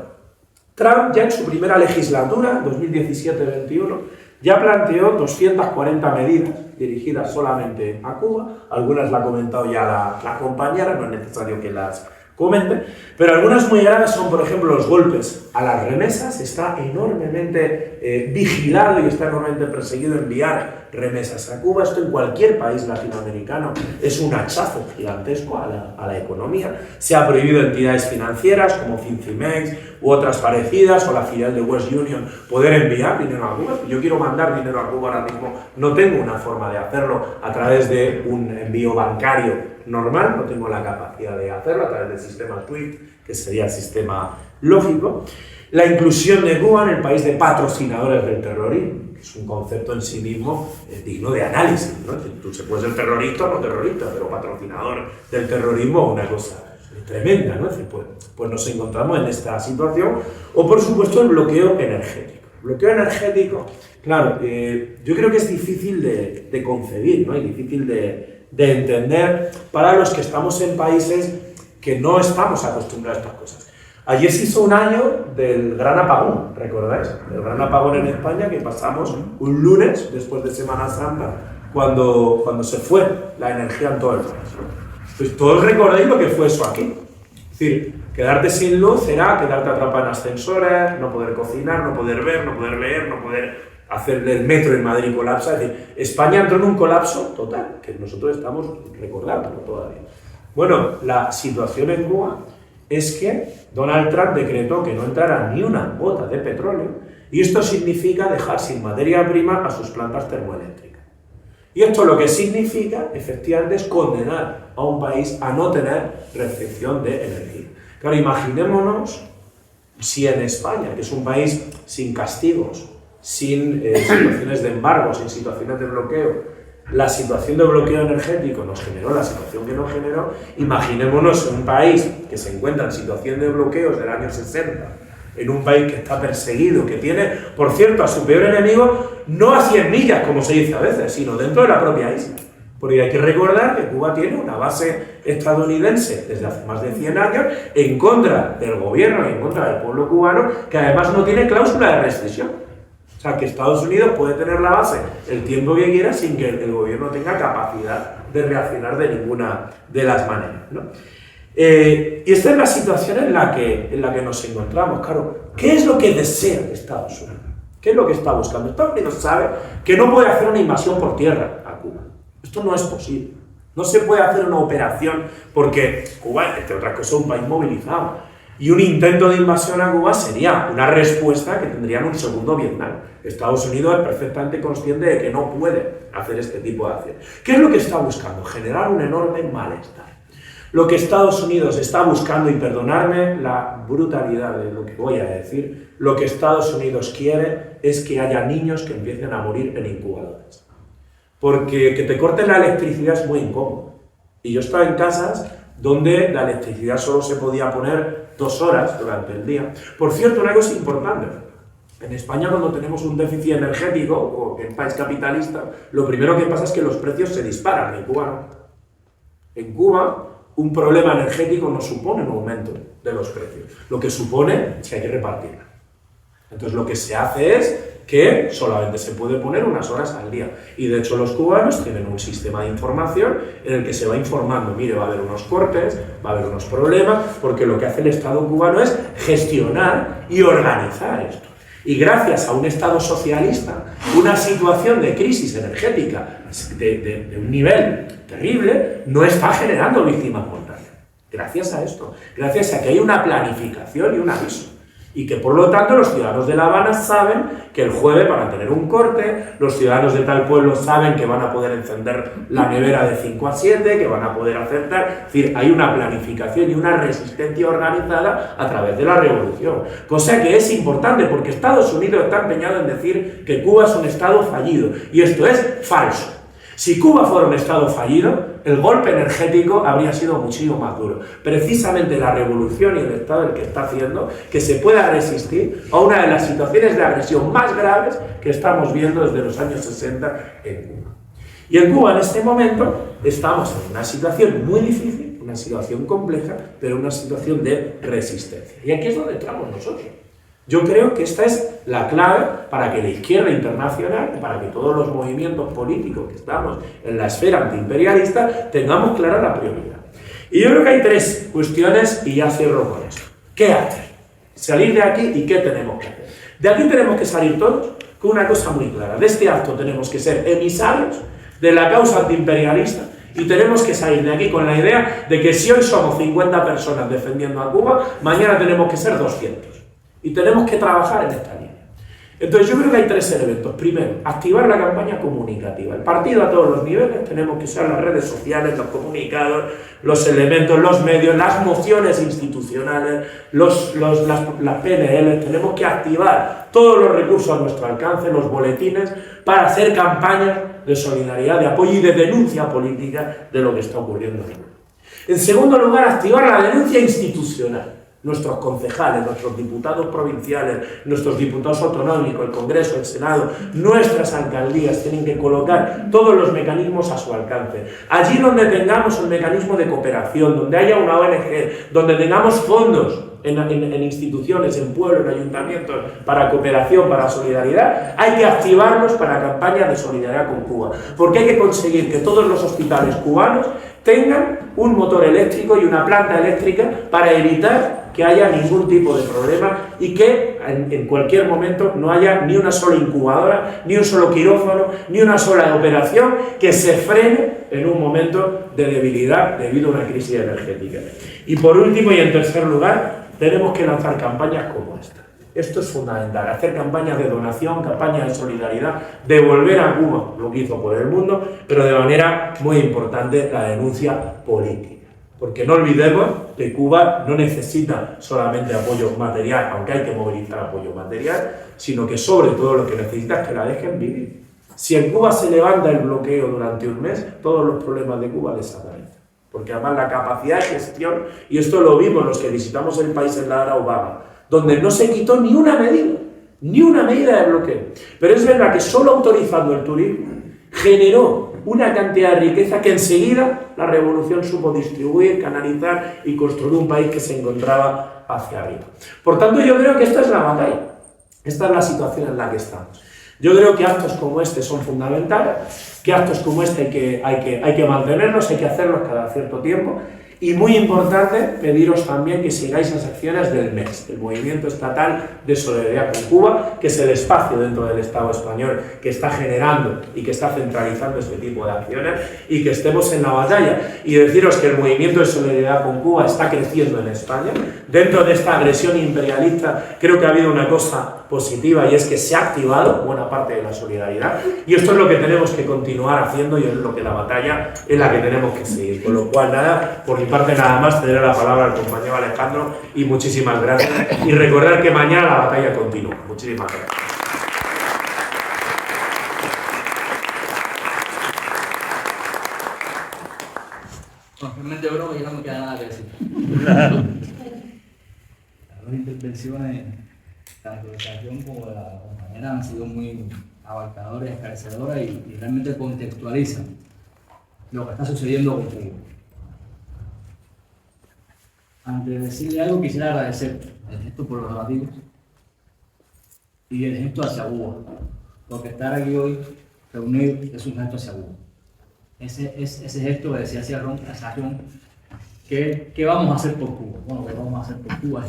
Trump ya en su primera legislatura, 2017-21, ya planteó 240 medidas dirigidas solamente a Cuba. Algunas la ha comentado ya la compañera, no es necesario que las comente, pero algunas muy graves son, por ejemplo, los golpes a las remesas. Está enormemente vigilado y está enormemente perseguido enviar remesas a Cuba. Esto en cualquier país latinoamericano es un hachazo gigantesco a la economía. Se ha prohibido entidades financieras como Fincimex u otras parecidas, o la filial de West Union, poder enviar dinero a Cuba. Yo quiero mandar dinero a Cuba ahora mismo, no tengo una forma de hacerlo a través de un envío bancario normal, no tengo la capacidad de hacerlo a través del sistema SWIFT, que sería el sistema lógico. La inclusión de Cuba en el país de patrocinadores del terrorismo, que es un concepto en sí mismo digno de análisis, ¿no? Tú se puede ser terrorista o no terrorista, pero patrocinador del terrorismo es una cosa tremenda, ¿no? Es decir, pues nos encontramos en esta situación. O, por supuesto, el bloqueo energético. Bloqueo energético, claro, yo creo que es difícil de concebir, ¿no? Y difícil de entender para los que estamos en países que no estamos acostumbrados a estas cosas. Ayer se hizo un año del gran apagón, ¿recordáis? El gran apagón en España que pasamos un lunes después de Semana Santa, cuando se fue la energía en todo el país. Pues todos recordáis lo que fue eso aquí. Es decir, quedarte sin luz era quedarte atrapado en ascensores, no poder cocinar, no poder ver, no poder leer, no poder hacer el metro en Madrid colapsa. Es decir, España entró en un colapso total, que nosotros estamos recordando todavía. Bueno, la situación en Cuba es que Donald Trump decretó que no entrara ni una gota de petróleo y esto significa dejar sin materia prima a sus plantas termoeléctricas. Y esto lo que significa, efectivamente, es condenar a un país a no tener recepción de energía. Claro, imaginémonos si en España, que es un país sin castigos, sin situaciones de embargo, sin situaciones de bloqueo, la situación de bloqueo energético nos generó la situación que nos generó, imaginémonos en un país que se encuentra en situación de bloqueos del año 60, en un país que está perseguido, que tiene, por cierto, a su peor enemigo no a 100 millas, como se dice a veces, sino dentro de la propia isla. Porque hay que recordar que Cuba tiene una base estadounidense desde hace más de 100 años en contra del gobierno y en contra del pueblo cubano, que además no tiene cláusula de rescisión. O sea, que Estados Unidos puede tener la base el tiempo que quiera sin que el gobierno tenga capacidad de reaccionar de ninguna de las maneras, ¿no? Y esta es la situación en la que nos encontramos. Claro, ¿qué es lo que desea Estados Unidos? ¿Qué es lo que está buscando? Estados Unidos sabe que no puede hacer una invasión por tierra a Cuba. Esto no es posible. No se puede hacer una operación porque Cuba, entre otras cosas, es un país movilizado. Y un intento de invasión a Cuba sería una respuesta que tendrían un segundo Vietnam. Estados Unidos es perfectamente consciente de que no puede hacer este tipo de acciones. ¿Qué es lo que está buscando? Generar un enorme malestar. Lo que Estados Unidos está buscando, y perdonadme la brutalidad de lo que voy a decir, lo que Estados Unidos quiere es que haya niños que empiecen a morir en incubadoras. Porque que te corten la electricidad es muy incómodo. Y yo estaba en casas donde la electricidad solo se podía poner 2 horas durante el día. Por cierto, una cosa importante. En España, cuando tenemos un déficit energético, o en país capitalista, lo primero que pasa es que los precios se disparan. En Cuba no. En Cuba, un problema energético no supone un aumento de los precios. Lo que supone es que hay que repartirla. Entonces, lo que se hace es que solamente se puede poner unas horas al día. Y de hecho los cubanos tienen un sistema de información en el que se va informando, mire, va a haber unos cortes, va a haber unos problemas, porque lo que hace el Estado cubano es gestionar y organizar esto. Y gracias a un Estado socialista, una situación de crisis energética de un nivel terrible, no está generando víctimas mortales. Gracias a esto, gracias a que hay una planificación y un aviso. Y que por lo tanto los ciudadanos de La Habana saben que el jueves van a tener un corte, los ciudadanos de tal pueblo saben que van a poder encender la nevera de 5 a 7, que van a poder aceptar. Es decir, hay una planificación y una resistencia organizada a través de la revolución. Cosa que es importante porque Estados Unidos está empeñado en decir que Cuba es un Estado fallido. Y esto es falso. Si Cuba fuera un Estado fallido, el golpe energético habría sido muchísimo más duro. Precisamente la revolución y el Estado el que está haciendo que se pueda resistir a una de las situaciones de agresión más graves que estamos viendo desde los años 60 en Cuba. Y en Cuba en este momento estamos en una situación muy difícil, una situación compleja, pero una situación de resistencia. Y aquí es donde entramos nosotros. Yo creo que esta es la clave para que la izquierda internacional, para que todos los movimientos políticos que estamos en la esfera antiimperialista, tengamos clara la prioridad. Y yo creo que hay 3 cuestiones y ya cierro con esto. ¿Qué hacer? Salir de aquí y ¿qué tenemos que hacer? De aquí tenemos que salir todos con una cosa muy clara. De este acto tenemos que ser emisarios de la causa antiimperialista y tenemos que salir de aquí con la idea de que si hoy somos 50 personas defendiendo a Cuba, mañana tenemos que ser 200. Y tenemos que trabajar en esta línea. Entonces yo creo que hay 3 elementos. Primero, activar la campaña comunicativa. El partido a todos los niveles, tenemos que usar las redes sociales, los comunicados, los elementos, los medios, las mociones institucionales, las PNL. Tenemos que activar todos los recursos a nuestro alcance, los boletines, para hacer campañas de solidaridad, de apoyo y de denuncia política de lo que está ocurriendo en el mundo. En segundo lugar, activar la denuncia institucional. Nuestros concejales, nuestros diputados provinciales, nuestros diputados autonómicos, el Congreso, el Senado, nuestras alcaldías tienen que colocar todos los mecanismos a su alcance. Allí donde tengamos un mecanismo de cooperación, donde haya una ONG, donde tengamos fondos en instituciones, en pueblos, en ayuntamientos, para cooperación, para solidaridad, hay que activarlos para campañas de solidaridad con Cuba. Porque hay que conseguir que todos los hospitales cubanos tengan un motor eléctrico y una planta eléctrica para evitar que haya ningún tipo de problema y que en cualquier momento no haya ni una sola incubadora, ni un solo quirófano, ni una sola operación que se frene en un momento de debilidad debido a una crisis energética. Y por último y en tercer lugar, tenemos que lanzar campañas como esta. Esto es fundamental, hacer campañas de donación, campañas de solidaridad, devolver a Cuba lo que hizo por el mundo, pero de manera muy importante la denuncia política. Porque no olvidemos que Cuba no necesita solamente apoyo material, aunque hay que movilizar apoyo material, sino que sobre todo lo que necesita es que la dejen vivir. Si en Cuba se levanta el bloqueo durante un mes, todos los problemas de Cuba desaparecen. Porque además la capacidad de gestión, y esto lo vimos los que visitamos el país en la era Obama, donde no se quitó ni una medida de bloqueo. Pero es verdad que solo autorizando el turismo generó una cantidad de riqueza que enseguida la revolución supo distribuir, canalizar y construir un país que se encontraba hacia arriba. Por tanto, yo creo que esta es la batalla, esta es la situación en la que estamos. Yo creo que actos como este son fundamentales, que actos como este hay que mantenerlos, hay que hacerlos cada cierto tiempo. Y muy importante, pediros también que sigáis las acciones del MEX, el Movimiento Estatal de Solidaridad con Cuba, que es el espacio dentro del Estado español que está generando y que está centralizando este tipo de acciones, y que estemos en la batalla. Y deciros que el Movimiento de Solidaridad con Cuba está creciendo en España. Dentro de esta agresión imperialista creo que ha habido una cosa positiva, y es que se ha activado buena parte de la solidaridad, y esto es lo que tenemos que continuar haciendo, y es lo que la batalla en la que tenemos que seguir. Con lo cual, nada, por mi parte nada más, cederé la palabra al compañero Alejandro, y muchísimas gracias, y recordar que mañana la batalla continúa. Muchísimas gracias. Bueno, realmente yo creo que ya no me queda nada que decir. Las dos intervenciones, tanto de Estación como de la compañera, han sido muy abarcadoras, esclarecedoras y realmente contextualizan lo que está sucediendo con Cuba. Antes de decirle algo, quisiera agradecer el gesto por los donativos y el gesto hacia Cuba, porque estar aquí hoy reunido es un gesto hacia Cuba. Ese gesto que decía hacia Ron, ¿qué vamos a hacer por Cuba? Bueno, ¿qué vamos a hacer por Cuba?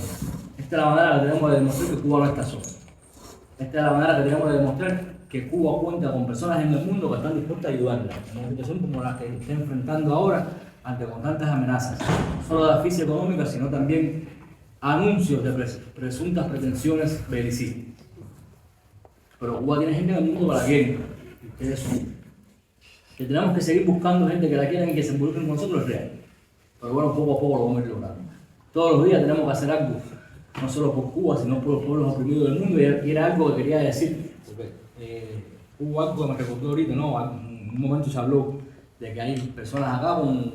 Esta es la manera que tenemos de demostrar que Cuba no está sola. Esta es la manera que tenemos de demostrar que Cuba cuenta con personas en el mundo que están dispuestas a ayudarla en una situación como la que está enfrentando ahora, ante constantes amenazas, no solo de asfixia económica, sino también anuncios de presuntas pretensiones belicistas. Pero Cuba tiene gente en el mundo que la quiere, y ustedes son. Que tenemos que seguir buscando gente que la quieran y que se involucren con nosotros es real. Pero bueno, poco a poco lo vamos a ir logrando. Todos los días tenemos que hacer algo, no solo por Cuba, sino por los pueblos oprimidos del mundo, y era algo que quería decir, porque hubo algo que me recordó ahorita, ¿no? En un momento se habló de que hay personas acá con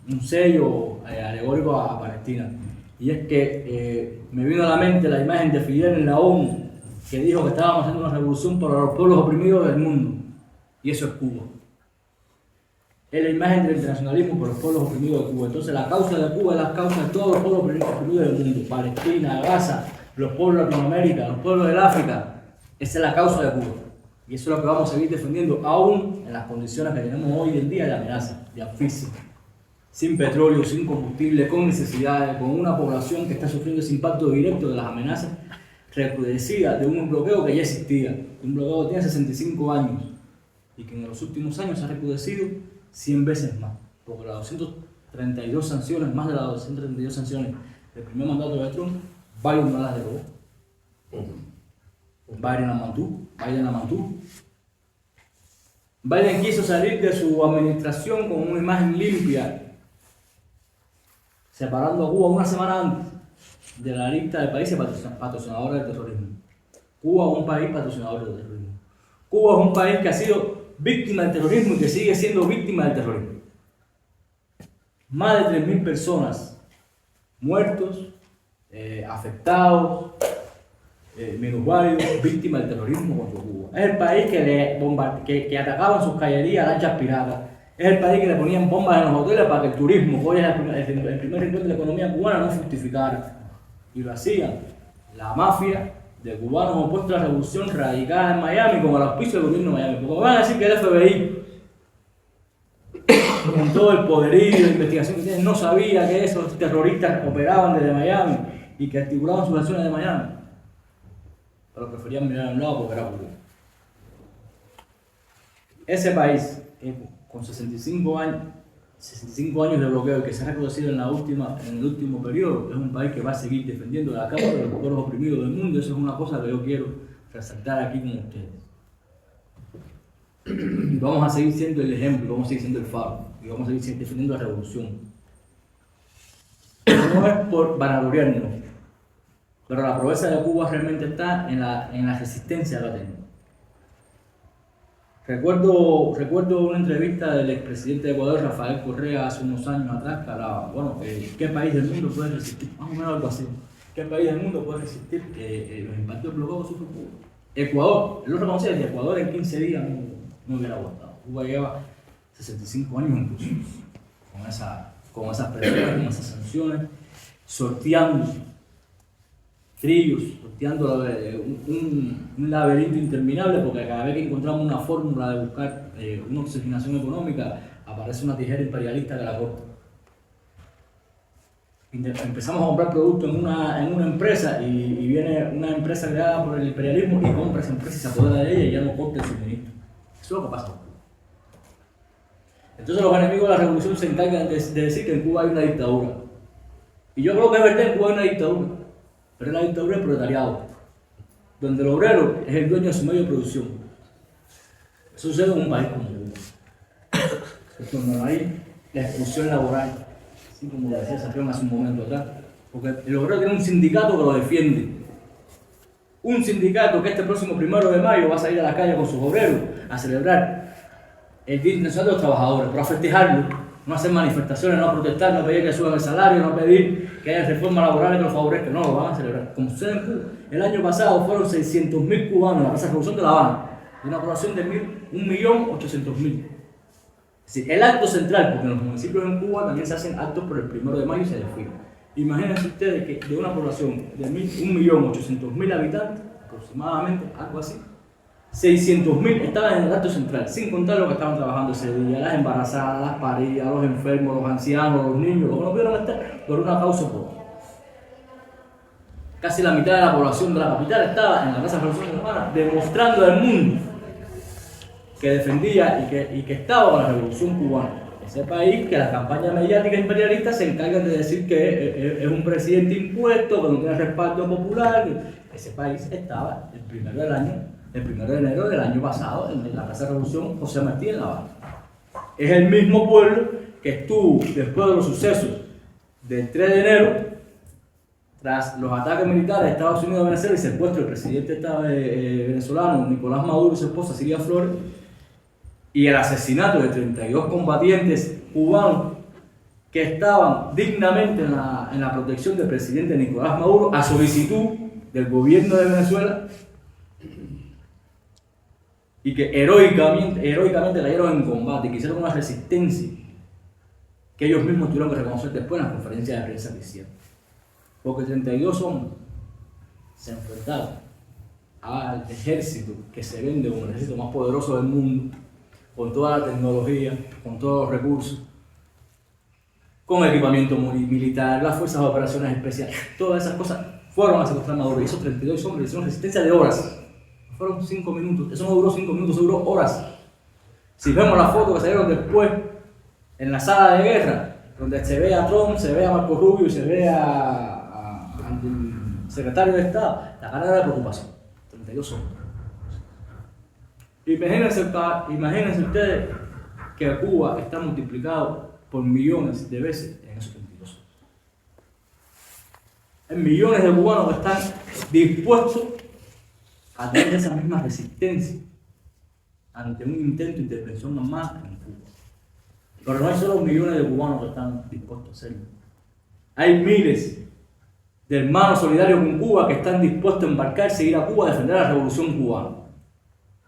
un sello alegórico a Palestina. Y es que me vino a la mente la imagen de Fidel en la ONU, que dijo que estábamos haciendo una revolución para los pueblos oprimidos del mundo. Y eso es Cuba. Es la imagen del internacionalismo por los pueblos oprimidos de Cuba. Entonces la causa de Cuba es la causa de todos los pueblos oprimidos del mundo. Palestina, Gaza, los pueblos de Latinoamérica, los pueblos del África. Esa es la causa de Cuba. Y eso es lo que vamos a seguir defendiendo, aún en las condiciones que tenemos hoy en día de amenaza, de asfixia. Sin petróleo, sin combustible, con necesidades, con una población que está sufriendo ese impacto directo de las amenazas recrudecidas de un bloqueo que ya existía. Un bloqueo que tiene 65 años y que en los últimos años se ha recrudecido 100 veces más. Porque las 232 sanciones, más de las 232 sanciones del primer mandato de Trump, Biden no las derogó. Biden la mantuvo. Biden quiso salir de su administración con una imagen limpia, separando a Cuba una semana antes de la lista de países patrocinadores del terrorismo. Cuba es un país patrocinador del terrorismo. Cuba es un país que ha sido víctima del terrorismo y que sigue siendo víctima del terrorismo. Más de 3.000 personas muertos, afectados, minusválidos, víctimas del terrorismo contra Cuba. Es el país que atacaban sus cañerías a lanchas piratas. Es el país que le ponían bombas en los hoteles para que el turismo, que hoy es el primer rincón de la economía cubana, no fructificara. Y lo hacían la mafia de cubanos opuestos a la revolución radicada en Miami, como el auspicio del gobierno de Miami. Porque van a decir que el FBI, con todo el poderío de investigación que tienen, no sabía que esos terroristas operaban desde Miami y que articulaban sus acciones de Miami. Pero preferían mirar a un lado porque era Cuba. Ese país con 65 años de bloqueo que se ha reconocido en el último periodo, es un país que va a seguir defendiendo la causa de los pueblos oprimidos del mundo. Eso es una cosa que yo quiero resaltar aquí con ustedes. Y vamos a seguir siendo el ejemplo, vamos a seguir siendo el faro, y vamos a seguir defendiendo la revolución. No es por vanagloriarnos, pero la proeza de Cuba realmente está en la resistencia que ha tenido. Recuerdo una entrevista del expresidente de Ecuador, Rafael Correa, hace unos años atrás, que hablaba, bueno, ¿qué país del mundo puede resistir? Más o menos algo así. ¿Qué país del mundo puede resistir los impactos del bloqueo que sufre Cuba? Ecuador, él lo reconocía, que Ecuador en 15 días no hubiera aguantado. Cuba lleva 65 años incluso, con esas presiones, con esas sanciones, sorteando trillos, sorteando un laberinto interminable, porque cada vez que encontramos una fórmula de buscar una oxigenación económica, aparece una tijera imperialista que la corta. Empezamos a comprar productos en una empresa y viene una empresa creada por el imperialismo y compra esa empresa y se apodera de ella y ya no corta el suministro. Eso es lo que pasa. Entonces los enemigos de la revolución se encargan de decir que en Cuba hay una dictadura. Y yo creo que es verdad, en Cuba hay una dictadura, pero es la dictadura del proletariado, donde el obrero es el dueño de su medio de producción. Eso sucede en un país como Cuba. Esto no hay la exclusión laboral, así como lo decía Santiago hace un momento atrás, porque el obrero tiene un sindicato que lo defiende. Un sindicato que este próximo 1 de mayo va a salir a la calle con sus obreros a celebrar el Día Internacional de los Trabajadores, pero a festejarlo, no hacer manifestaciones, no protestar, no pedir que suban el salario, no pedir que haya reformas laborales que los favorezcan, no, lo van a celebrar. Como sucede en Cuba, el año pasado fueron 600.000 cubanos en la Plaza de Revolución de La Habana, de una población de 1.800.000. Es decir, el acto central, porque en los municipios en Cuba también se hacen actos por el 1 de mayo y se desfila. Imagínense ustedes que de una población de 1.800.000 habitantes, aproximadamente, algo así, 600.000 estaban en el acto central, sin contar los que estaban trabajando ese día, las embarazadas, las paridas, los enfermos, los ancianos, los niños, los que no pudieron estar por una causa o por otra. Casi la mitad de la población de la capital estaba en la Plaza de la Revolución Cubana, demostrando al mundo que defendía y que estaba con la revolución cubana. Ese país que las campañas mediáticas imperialistas se encargan de decir que es un presidente impuesto, que no tiene respaldo popular. Ese país estaba el 1 de enero del año pasado en la Plaza de la Revolución José Martí en La Habana. Es el mismo pueblo que estuvo después de los sucesos del 3 de enero, tras los ataques militares de Estados Unidos a Venezuela y secuestro del presidente venezolano Nicolás Maduro y su esposa Silvia Flores, y el asesinato de 32 combatientes cubanos que estaban dignamente en la protección del presidente Nicolás Maduro a solicitud del gobierno de Venezuela, y que heroicamente cayeron en combate, que hicieron una resistencia que ellos mismos tuvieron que reconocer después en la conferencia de prensa que hicieron. Porque 32 hombres se enfrentaron al ejército que se vende como el ejército más poderoso del mundo, con toda la tecnología, con todos los recursos, con equipamiento militar, las fuerzas de operaciones especiales, todas esas cosas fueron a secuestrar a Maduro. Y esos 32 hombres hicieron resistencia de horas. Fueron 5 minutos, eso no duró 5 minutos, eso duró horas. Si vemos las fotos que salieron después en la sala de guerra, donde se ve a Trump, se ve a Marco Rubio y se ve al secretario de Estado, la cara era de preocupación. 32 hombres. Imagínense ustedes que Cuba está multiplicado por millones de veces en esos 32 hombres. Hay millones de cubanos que están dispuestos a tener esa misma resistencia ante un intento de intervención más en Cuba. Pero no hay solo millones de cubanos que están dispuestos a hacerlo. Hay miles de hermanos solidarios con Cuba que están dispuestos a embarcarse e ir a Cuba a defender la revolución cubana.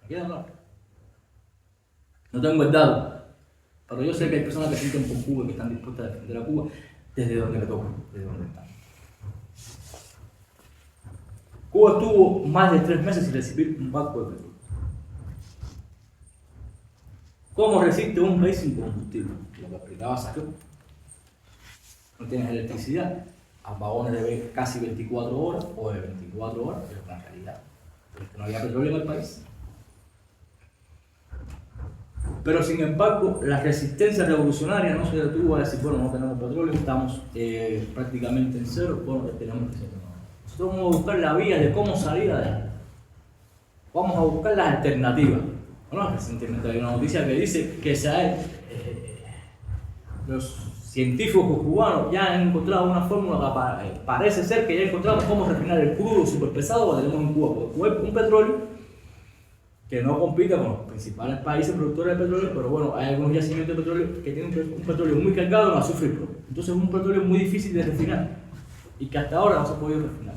¿Me queda claro? No tengo el dato, pero yo sé que hay personas que sienten por Cuba y que están dispuestas a defender a Cuba desde donde le tocan, desde donde están. Cuba estuvo más de 3 meses sin recibir un barco de petróleo. ¿Cómo resiste un país sin combustible? Lo que explicaba Saqueo. No tienes electricidad, apagones de casi 24 horas o de 24 horas, pero en la realidad, porque no había petróleo en el país. pero sin embargo la resistencia revolucionaria no se detuvo a decir, bueno, no tenemos petróleo, estamos prácticamente en cero, bueno, tenemos que hacer. Nosotros vamos a buscar la vía de cómo salir adelante. Vamos a buscar las alternativas. Bueno, recientemente hay una noticia que dice que los científicos cubanos ya han encontrado una fórmula que parece ser que ya encontramos cómo refinar el crudo super pesado que tenemos en Cuba. Porque Cuba es un petróleo que no compite con los principales países productores de petróleo, pero bueno, hay algunos yacimientos de petróleo que tienen un petróleo muy cargado en azufre puro. Entonces es un petróleo muy difícil de refinar y que hasta ahora no se ha podido refinar.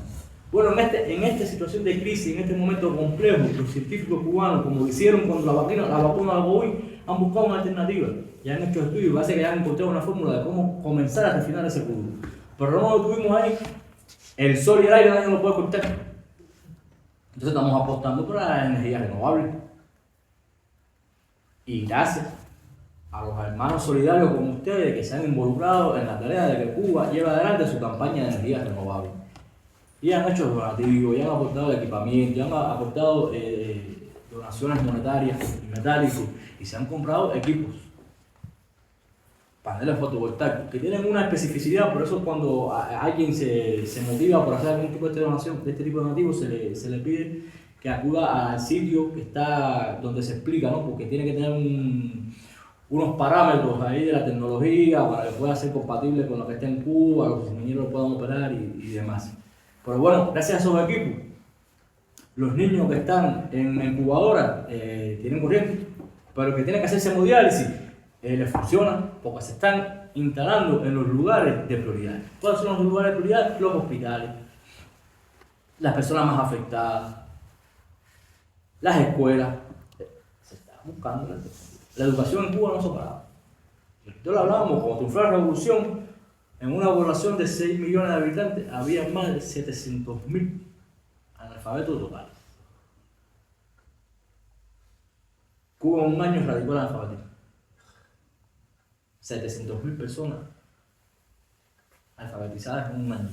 Bueno, en esta situación de crisis, en este momento complejo, los científicos cubanos, como hicieron cuando la vacuna del COVID, han buscado una alternativa. Ya han hecho estudios y parece que ya han encontrado una fórmula de cómo comenzar a refinar ese crudo. Pero no lo tuvimos ahí. El sol y el aire nadie lo puede cortar. Entonces estamos apostando por las energías renovables. Y gracias a los hermanos solidarios como ustedes que se han involucrado en la tarea de que Cuba lleve adelante su campaña de energías renovables. Y han hecho donativos, y han aportado equipamiento, y han aportado donaciones monetarias y metálicos, y se han comprado equipos, paneles fotovoltaicos, que tienen una especificidad. Por eso cuando alguien se motiva por hacer algún tipo de donación, de este tipo de donativos, se le pide que acuda al sitio que está donde se explica, ¿no? Porque tiene que tener unos parámetros ahí de la tecnología para que pueda ser compatible con lo que está en Cuba, los ingenieros lo puedan operar y demás. Pero bueno, gracias a esos equipos, los niños que están en incubadoras tienen corriente, pero que tienen que hacerse hemodiálisis, les funciona porque se están instalando en los lugares de prioridad. ¿Cuáles son los lugares de prioridad? Los hospitales, las personas más afectadas, las escuelas. Se está buscando la educación en Cuba no se paraba. Yo lo hablábamos cuando triunfó la revolución. En una población de 6 millones de habitantes había más de 700.000 analfabetos totales. Cuba en un año erradicó el analfabetismo. 700.000 personas alfabetizadas en un año.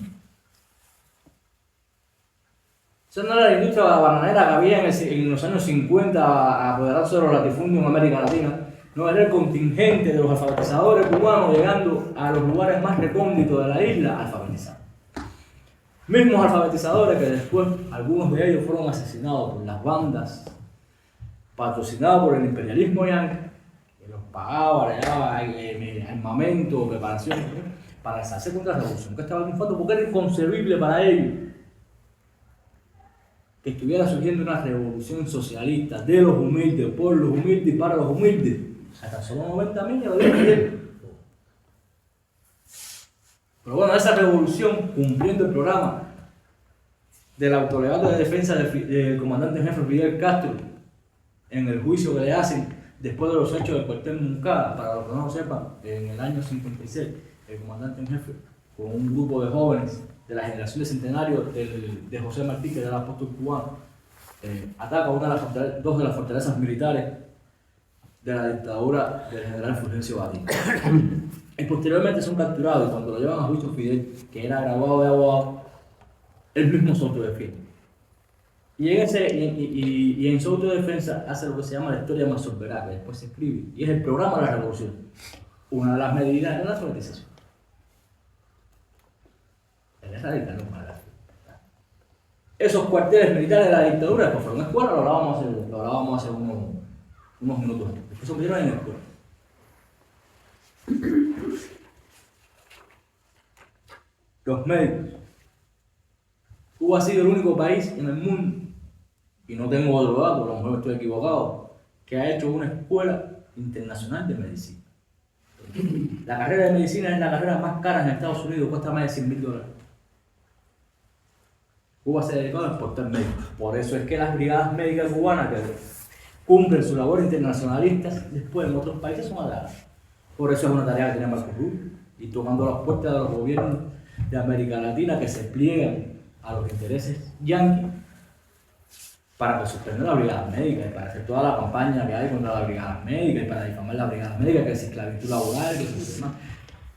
Esa no era la industria bananera que había en los años 50 apoderándose de los latifundios en América Latina. No, era el contingente de los alfabetizadores cubanos llegando a los lugares más recónditos de la isla alfabetizados. Mismos alfabetizadores que después, algunos de ellos fueron asesinados por las bandas patrocinadas por el imperialismo yanqui, que los pagaba, le daba armamento, preparación para alzarse contra la revolución que estaba triunfando, porque era inconcebible para ellos que estuviera surgiendo una revolución socialista de los humildes, por los humildes y para los humildes. Hasta solo 90.000 ya lo habían perdido. Pero bueno, esa revolución, cumpliendo el programa del autolegato de defensa del comandante en jefe Fidel Castro en el juicio que le hacen después de los hechos del cuartel Moncada, para los que no lo sepan, en el año 56, el comandante en jefe, con un grupo de jóvenes de la generación de centenario de José Martí, que era el apóstol cubano, ataca dos de las fortalezas militares de la dictadura del general Fulgencio Batista. Y posteriormente son capturados, y cuando lo llevan a juicio Fidel, que era graduado de abogado, él mismo se autodefiende. Y en su autodefensa hace lo que se llama la historia de Mazorberá, que después se escribe, y es el programa de la revolución. Una de las medidas es la alfabetización. Él es radical, no para. Esos cuarteles militares de la dictadura, después fueron escuelas, lo hablábamos hace unos minutos antes. Después se metieron en la escuela. Los médicos. Cuba ha sido el único país en el mundo, y no tengo otro dato, a lo mejor estoy equivocado, que ha hecho una escuela internacional de medicina. La carrera de medicina es la carrera más cara en Estados Unidos, cuesta más de $100.000. Cuba se ha dedicado a exportar médicos. Por eso es que las brigadas médicas cubanas que cumplen su labor internacionalista después en otros países son aladas. Por eso es una tarea que tiene Marco Rubio, y tocando las puertas de los gobiernos de América Latina que se pliegan a los intereses yanquis para que suspendan las brigadas médicas y para hacer toda la campaña que hay contra las brigadas médicas y para difamar las brigadas médicas, que es esclavitud laboral, que es demás.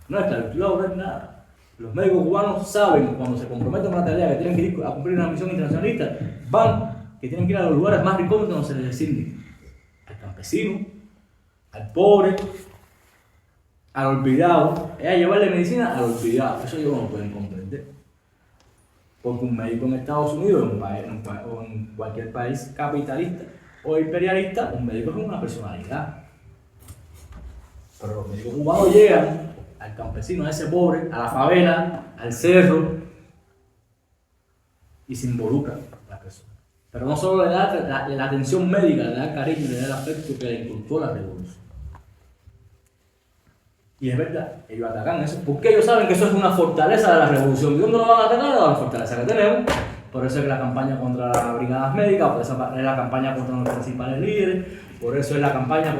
No es esclavitud laboral, nada. Los médicos cubanos saben cuando se comprometen con una tarea que tienen que ir a cumplir una misión internacionalista, que tienen que ir a los lugares más recónditos donde se les designe al campesino, al pobre, al olvidado, es a llevarle medicina al olvidado. Eso ellos no lo pueden comprender. Porque un médico en Estados Unidos o en cualquier país capitalista o imperialista, un médico es una personalidad. Pero los médicos cubanos llegan al campesino, a ese pobre, a la favela, al cerro, y se involucran la persona. Pero no solo le da la atención médica, le da el cariño, le da el afecto que le inculcó la revolución. Y es verdad, ellos atacan eso, porque ellos saben que eso es una fortaleza de la revolución. ¿Y dónde lo van a atacar? A la fortaleza que tenemos. Por eso es la campaña contra las brigadas médicas, por eso es la campaña contra los principales líderes, por eso es la campaña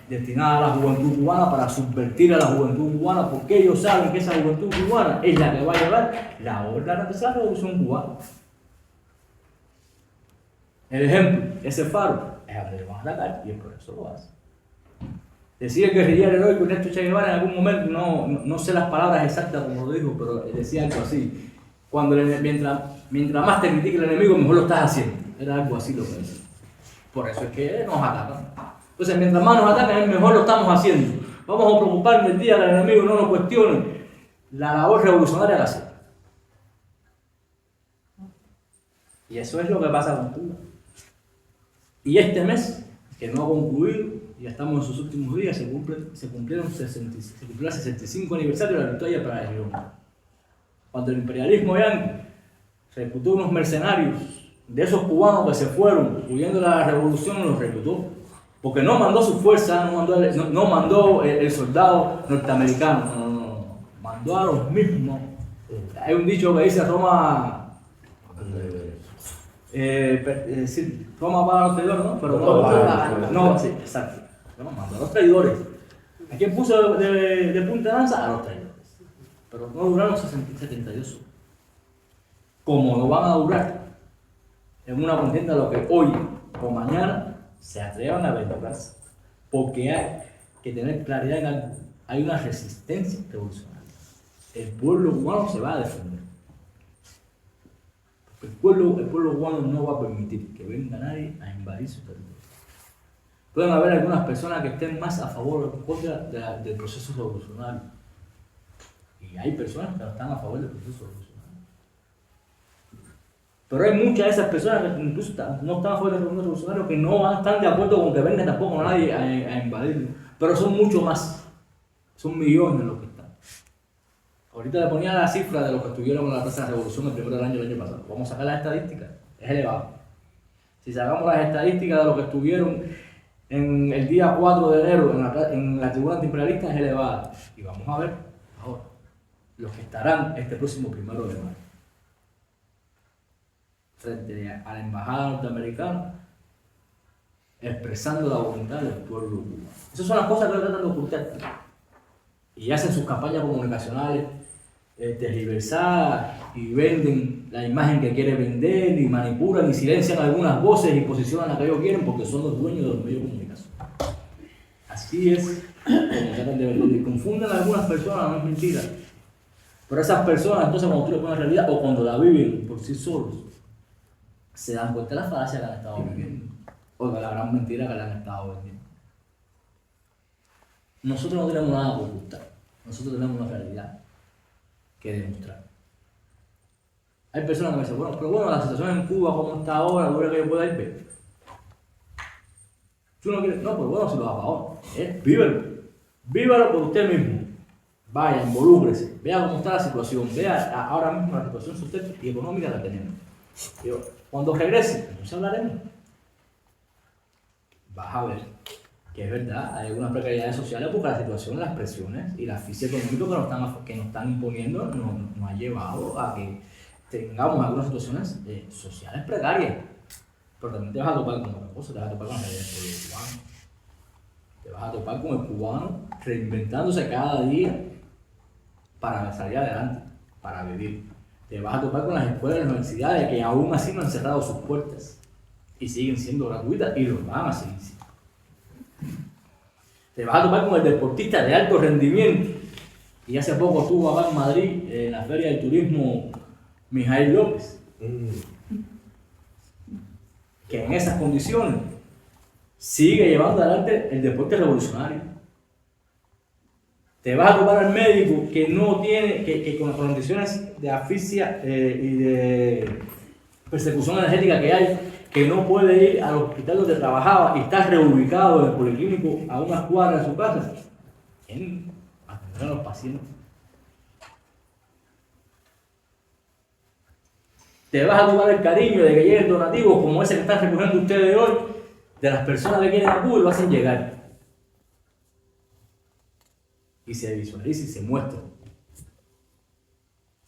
destinada a la juventud cubana para subvertir a la juventud cubana, porque ellos saben que esa juventud cubana es la que va a llevar la obra de la revolución cubana. El ejemplo, ese faro, es a donde van a atacar y es por eso lo hace. Decía el guerrillero heroico Ernesto Che Guevara en algún momento, no sé las palabras exactas como lo dijo, pero decía algo así. Mientras más te critique el enemigo, mejor lo estás haciendo. Era algo así lo que decía. Por eso es que nos atacan. Entonces, mientras más nos atacan, mejor lo estamos haciendo. Vamos a preocuparnos el día que el enemigo no nos cuestione la labor revolucionaria que hace. Y eso es lo que pasa con Cuba. Y este mes, que no ha concluido, ya estamos en sus últimos días, se cumplió el 65 aniversario de la victoria para el León. Cuando el imperialismo yanqui reclutó unos mercenarios de esos cubanos que se fueron huyendo de la revolución, los reclutó. Porque no mandó su fuerza, no mandó el soldado norteamericano, no. Mandó a los mismos. Hay un dicho que dice Roma. Roma para los traidores, ¿no? Pero no, sí, exacto. Bueno, mandó a los traidores. ¿A quién puso de punta de lanza? A los traidores. Pero no duraron 72. Como no van a durar en una contienda lo que hoy o mañana se atrevan a aventurarse. Porque hay que tener claridad en algo. Hay una resistencia revolucionaria. El pueblo cubano se va a defender. El pueblo cubano no va a permitir que venga nadie a invadir su territorio. Pueden haber algunas personas que estén más a favor o en contra del proceso revolucionario. Y hay personas que no están a favor del proceso revolucionario. Pero hay muchas de esas personas que incluso no están a favor del proceso revolucionario, que no están de acuerdo con que venga tampoco nadie a invadirlo. Pero son mucho más. Son millones los que están. Ahorita le ponía la cifra de los que estuvieron en la Plaza de la Revolución el primero del año pasado. Vamos a sacar las estadísticas. Es elevado. Si sacamos las estadísticas de los que estuvieron en el día 4 de enero en la tribuna antiimperialista, es elevada. Y vamos a ver ahora los que estarán este próximo 1 de mayo frente a la embajada norteamericana expresando la voluntad del pueblo cubano. Esas son las cosas que tratan de ocultar. Y hacen sus campañas comunicacionales tergiversadas y venden la imagen que quieren vender y manipulan y silencian algunas voces y posicionan a que ellos quieren porque son los dueños de los medios de comunicación. Así es como tratan de vender y confunden a algunas personas, no es mentira. Pero esas personas, entonces, cuando tú le pones la realidad o cuando la viven por sí solos, se dan cuenta de la falacia que han estado viviendo o de la gran mentira que le han estado vendiendo. Nosotros no tenemos nada que ocultar, nosotros tenemos una realidad que demostrar. Hay personas que me dicen, bueno, la situación en Cuba, como está ahora, ¿dura que yo pueda ir ver? ¿Tú no quieres? No, pues bueno, si lo apagó. Vívalo por usted mismo. Vaya, involúcrese, vea cómo está la situación, vea ahora mismo la situación social y económica la tenemos. Cuando regrese, entonces hablaremos. Vas a ver que es verdad, hay algunas precariedades sociales porque la situación, las presiones y la asfixia económica que nos están imponiendo nos ha llevado a que tengamos algunas situaciones sociales precarias. Pero también te vas a topar con otra cosa, te vas a topar con la realidad del pueblo cubano. Te vas a topar con el cubano reinventándose cada día para salir adelante, para vivir. Te vas a topar con las escuelas y las universidades que aún así no han cerrado sus puertas y siguen siendo gratuitas y lo van a seguir siendo. Te vas a topar con el deportista de alto rendimiento. Y hace poco estuvo acá en Madrid, en la Feria del Turismo, Mijail López. Que en esas condiciones sigue llevando adelante el deporte revolucionario. Te vas a tomar al médico que no tiene, que con las condiciones de asfixia y de persecución energética que hay, que no puede ir al hospital donde trabajaba y está reubicado en el policlínico a unas cuadras de su casa. ¿Quién atenderá a los pacientes? Te vas a tomar el cariño de que lleguen donativos como ese que están recogiendo ustedes hoy, de las personas que quieren a Cuba y lo hacen llegar. Y se visualiza y se muestra.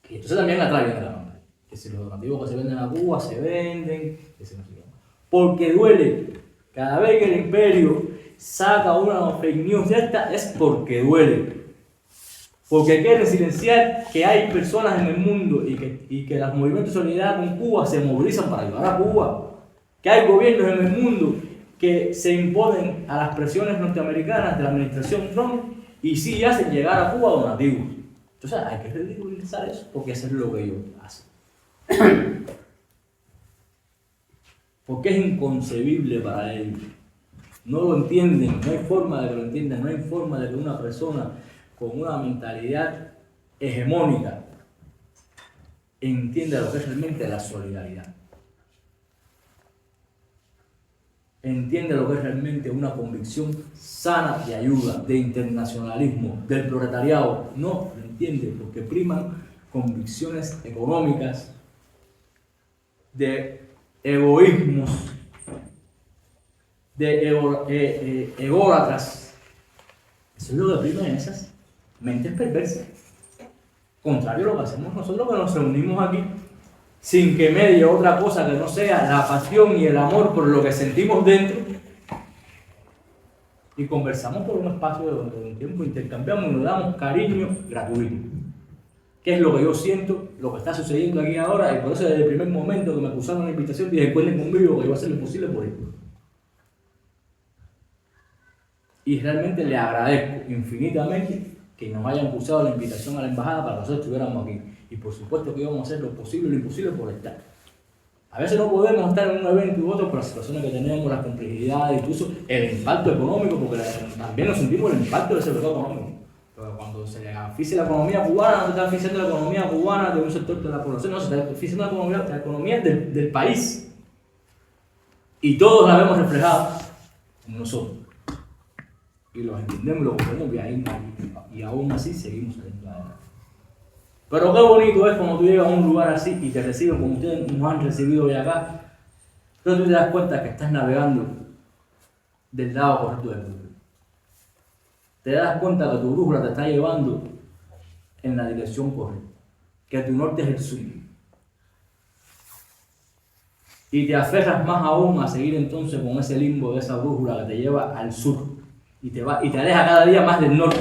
Y entonces también la traen de la mano. Que si los donativos que se venden a Cuba se venden, que se no sé qué. Porque duele. Cada vez que el imperio saca una fake news de esta es porque duele. Porque quieren silenciar que hay personas en el mundo y que los movimientos de solidaridad con Cuba se movilizan para ayudar a Cuba. Que hay gobiernos en el mundo que se imponen a las presiones norteamericanas de la administración Trump y sí hacen llegar a Cuba donativos. Entonces hay que ridiculizar eso porque eso es lo que ellos hacen. Porque es inconcebible para ellos. No lo entienden, no hay forma de que lo entiendan, no hay forma de que una persona con una mentalidad hegemónica entienda lo que es realmente la solidaridad. Entiende lo que es realmente una convicción sana de ayuda, de internacionalismo, del proletariado. No lo entiende porque priman convicciones económicas, de egoísmos, de ególatras. Eso es lo que priman esas mentes perversas. Contrario a lo que hacemos nosotros que nos reunimos aquí sin que medie otra cosa que no sea la pasión y el amor por lo que sentimos dentro y conversamos por un espacio de un tiempo, intercambiamos y nos damos cariño gratuito. ¿Qué es lo que yo siento, lo que está sucediendo aquí ahora? Y por eso desde el primer momento que me pusieron la invitación dije, cuenten conmigo que yo voy a hacer lo posible por ello. Y realmente le agradezco infinitamente que nos hayan cursado la invitación a la embajada para que nosotros estuviéramos aquí. Y por supuesto que íbamos a hacer lo posible y lo imposible por estar. A veces no podemos estar en un evento u otro por las situaciones que tenemos, las complejidades, incluso el impacto económico, porque también nos sentimos el impacto del sector económico. Pero cuando se asfixia la economía cubana, no se está asfixiando la economía cubana de un sector de la población, no, se está asfixiando la economía del país. Y todos la vemos reflejada en nosotros. Y los entendemos, los comprendemos y aún así seguimos saliendo adelante. Pero qué bonito es cuando tú llegas a un lugar así y te reciben como ustedes nos han recibido hoy acá. Entonces tú te das cuenta que estás navegando del lado correcto del mundo. Te das cuenta que tu brújula te está llevando en la dirección correcta, que tu norte es el sur. Y te aferras más aún a seguir entonces con ese limbo de esa brújula que te lleva al sur y te aleja cada día más del norte.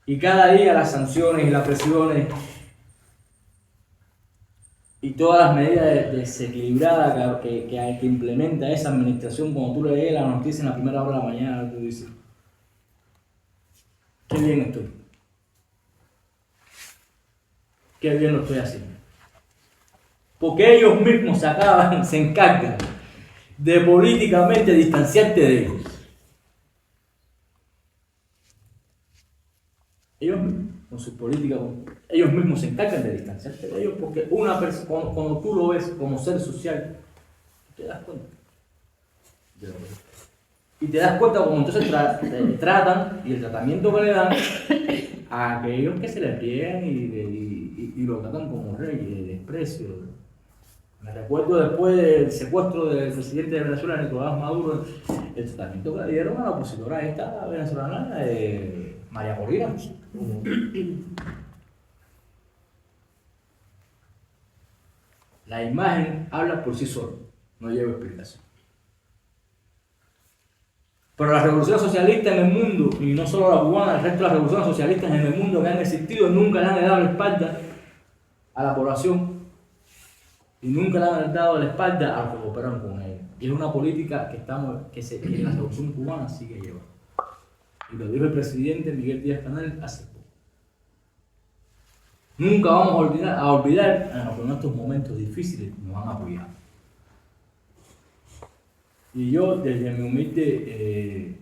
Y cada día las sanciones y las presiones y todas las medidas desequilibradas que implementa esa administración, cuando tú lees la noticia en la primera hora de la mañana, tú dices, qué bien estoy. Qué bien lo estoy haciendo. Porque ellos mismos se encargan de políticamente distanciarte de ellos. Ellos mismos, con su política, ellos mismos se encargan de distanciarte de ellos, porque una persona, cuando tú lo ves como ser social, te das cuenta de lo que es. Y te das cuenta como entonces tratan, y el tratamiento que le dan a aquellos que se les riegan y lo tratan como rey, de desprecio. Me recuerdo después del secuestro del presidente de Venezuela, Nicolás Maduro, el tratamiento que le dieron a la opositora esta venezolana, María Corina. La imagen habla por sí sola, no lleva explicación. Pero las revoluciones socialistas en el mundo, y no solo la cubana, el resto de las revoluciones socialistas en el mundo que han existido, nunca le han dado la espalda a la población y nunca le han dado la espalda a los que cooperan con ella. Y es una política que la revolución cubana sigue llevando. Y lo dijo el presidente Miguel Díaz-Canel hace poco. Nunca vamos a olvidar en estos momentos difíciles nos han apoyado. Y yo, desde mi humilde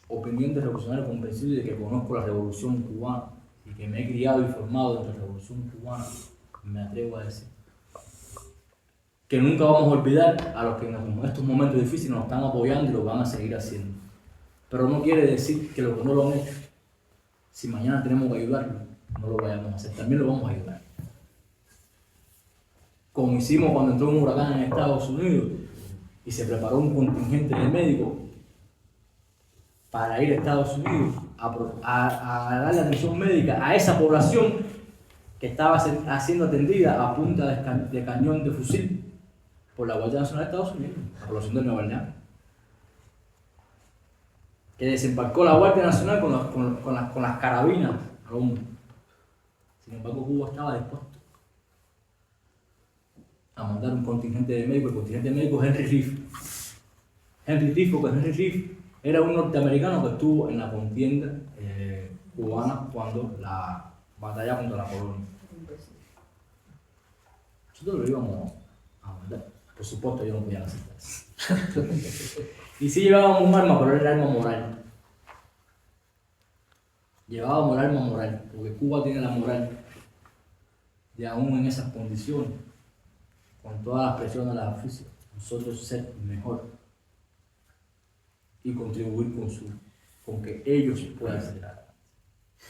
opinión de revolucionario convencido de que conozco la revolución cubana y que me he criado y formado dentro de la revolución cubana, me atrevo a decir que nunca vamos a olvidar a los que en estos momentos difíciles nos están apoyando y lo van a seguir haciendo. Pero no quiere decir que los que no lo han hecho, si mañana tenemos que ayudarlo, no lo vayamos a hacer, también lo vamos a ayudar. Como hicimos cuando entró un huracán en Estados Unidos y se preparó un contingente de médicos para ir a Estados Unidos a darle atención médica a esa población que estaba siendo atendida a punta de cañón de fusil por la Guardia Nacional de Estados Unidos, la población de Nueva Orleans, que desembarcó la Guardia Nacional con las carabinas al hombro. Sin embargo, Cuba estaba dispuesto a mandar un contingente de médicos. El contingente de médicos Henry Reef. Porque Henry Reef era un norteamericano que estuvo en la contienda cubana cuando la batalla contra la colonia. Nosotros lo íbamos a mandar. Por supuesto, ellos no podían aceptar eso. Y sí llevábamos un arma, pero era arma moral. Llevábamos el arma moral, porque Cuba tiene la moral de aún en esas condiciones, con todas las presiones de las oficios, nosotros ser mejor y contribuir con que ellos puedan ser adelante.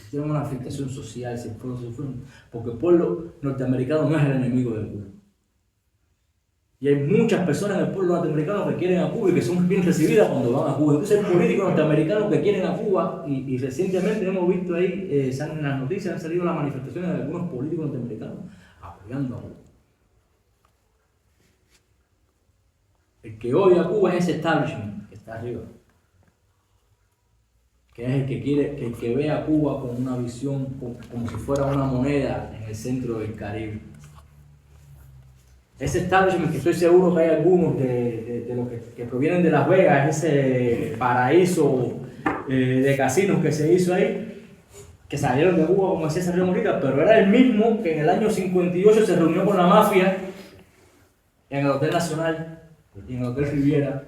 Tenemos una afectación social, si el pueblo se sufre, porque el pueblo norteamericano no es el enemigo del Cuba. Y hay muchas personas en el pueblo norteamericano que quieren a Cuba y que son bien recibidas cuando van a Cuba. Entonces hay políticos norteamericanos que quieren a Cuba y recientemente hemos visto ahí, en las noticias han salido las manifestaciones de algunos políticos norteamericanos apoyando a Cuba. El que odia a Cuba es ese establishment que está arriba, que es el que quiere, el que ve a Cuba con una visión como si fuera una moneda en el centro del Caribe. Ese establishment que estoy seguro que hay algunos de los que provienen de Las Vegas, ese paraíso de casinos que se hizo ahí, que salieron de Cuba, como decía Sergio Morita, pero era el mismo que en el año 58 se reunió con la mafia en el Hotel Nacional y en el Hotel Riviera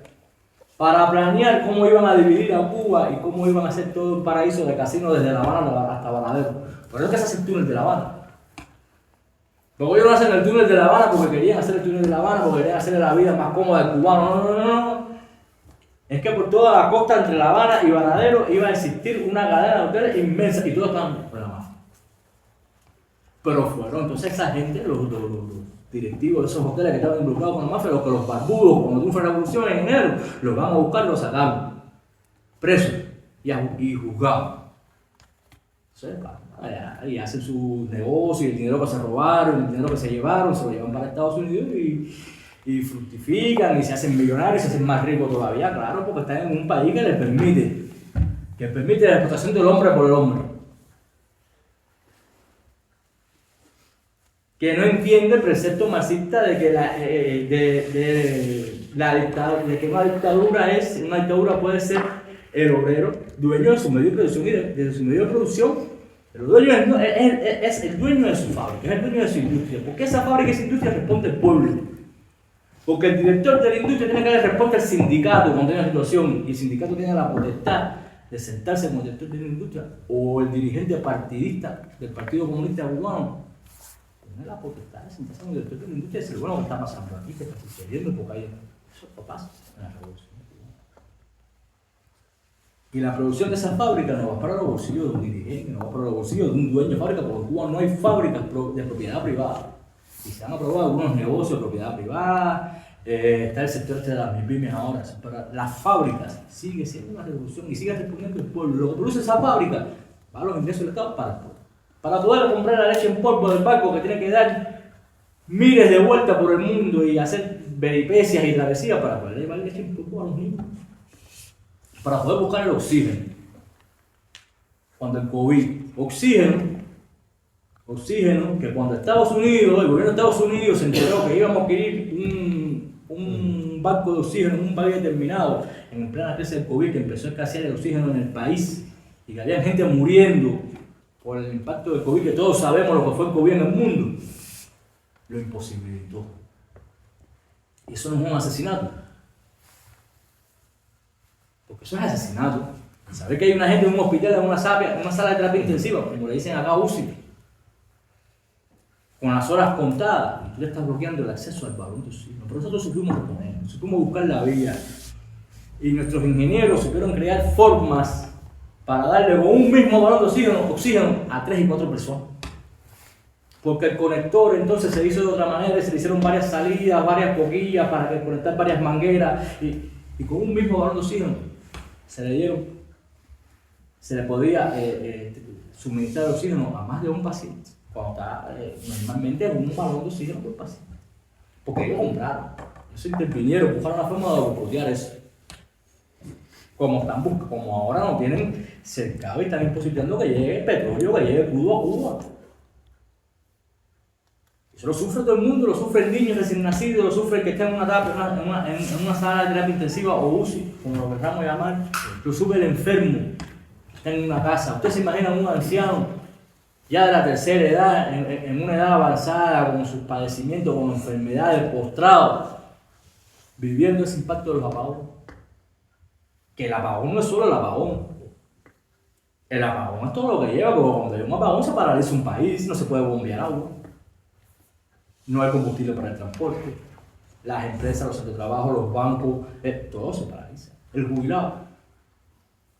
para planear cómo iban a dividir a Cuba y cómo iban a hacer todo el paraíso de casinos desde La Habana hasta Varadero. Por eso es que se hace el túnel de La Habana. Luego ellos no hacen el túnel de La Habana porque querían hacer el túnel de La Habana, porque querían hacer la vida más cómoda del cubano. No. Es que por toda la costa entre La Habana y Varadero iba a existir una cadena de hoteles inmensa y todos estaban por la mafia. Pero fueron entonces esa gente, los directivos de esos hoteles que estaban involucrados con la mafia, los que los barbudos, cuando triunfa la revolución en enero, los van a buscar y los sacaron presos y juzgados. Entonces, y hacen sus negocios, el dinero que se robaron, el dinero que se llevaron, se lo llevan para Estados Unidos y fructifican y se hacen millonarios, se hacen más ricos todavía, claro, porque están en un país que les permite la explotación del hombre por el hombre. Que no entiende el precepto marxista de que una dictadura puede ser el obrero dueño de su medio de producción y de su medio de producción. El dueño es el dueño de su fábrica, es el dueño de su industria. Porque esa fábrica y esa industria responde al pueblo. Porque el director de la industria tiene que darle respuesta al sindicato cuando hay una situación y el sindicato tiene la potestad de sentarse como director de la industria o el dirigente partidista del Partido Comunista Cubano. Tiene la potestad de sentarse como director de la industria y decir, bueno, ¿qué está pasando aquí? ¿Qué está sucediendo? Porque hay eso pasa en la revolución. Y la producción de esas fábricas no va para los bolsillos de un dirigente, no va para los bolsillos de un dueño de fábrica, porque en Cuba no hay fábricas de propiedad privada. Y se han aprobado algunos negocios de propiedad privada, está el sector de las MIPYMES ahora, pero las fábricas sigue siendo una revolución y sigue respondiendo el pueblo. Lo que produce esa fábrica va a los ingresos del Estado para el pueblo. Para poder comprar la leche en polvo del barco que tiene que dar miles de vueltas por el mundo y hacer peripecias y travesías para poder llevar leche en polvo a los niños. Para poder buscar el oxígeno. Cuando el COVID, oxígeno, que cuando Estados Unidos, el gobierno de Estados Unidos se enteró que íbamos a adquirir un banco de oxígeno en un país determinado, en plena crisis del COVID, que empezó a escasear el oxígeno en el país y que había gente muriendo por el impacto del COVID, que todos sabemos lo que fue el COVID en el mundo, lo imposibilitó. Y eso no es un asesinato. Porque eso es asesinato. Saber que hay una gente en un hospital, en una sala de terapia intensiva, como le dicen acá UCI, con las horas contadas, y tú le estás bloqueando el acceso al balón de oxígeno. Pero nosotros supimos reponer, supimos buscar la vía. Y nuestros ingenieros supieron crear formas para darle con un mismo balón de oxígeno a 3 y 4 personas. Porque el conector entonces se hizo de otra manera, se le hicieron varias salidas, varias boquillas para conectar varias mangueras, y con un mismo balón de oxígeno se le podía suministrar oxígeno a más de un paciente, cuando está normalmente un balón de oxígeno por paciente. Porque ellos compraron, ellos intervinieron, buscaron una forma de boicotear eso. Como ahora no tienen cercado y están imposibilitando que llegue el petróleo, que llegue crudo a Cuba. Eso lo sufre todo el mundo, lo sufre el niño recién nacido, lo sufre el que está en una sala de terapia intensiva o UCI, como lo queramos llamar, lo sufre el enfermo que está en una casa. Usted se imagina a un anciano ya de la tercera edad, en una edad avanzada, con sus padecimientos, con enfermedades, postrado, viviendo ese impacto de los apagones. Que el apagón no es solo el apagón. El apagón es todo lo que lleva, porque cuando hay un apagón se paraliza un país, no se puede bombear agua. No hay combustible para el transporte. Las empresas, los centros de trabajo, los bancos, todo se paraliza. El jubilado,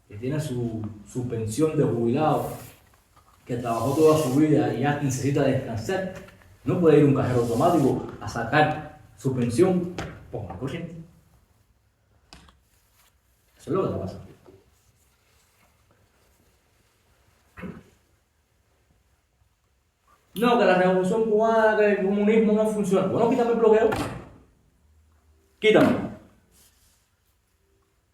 que tiene su pensión de jubilado, que trabajó toda su vida y ya necesita descansar, no puede ir a un cajero automático a sacar su pensión por la corriente. Eso es lo que está pasando. No, que la revolución cubana, que el comunismo no funciona. Bueno, quítame el bloqueo. Quítame.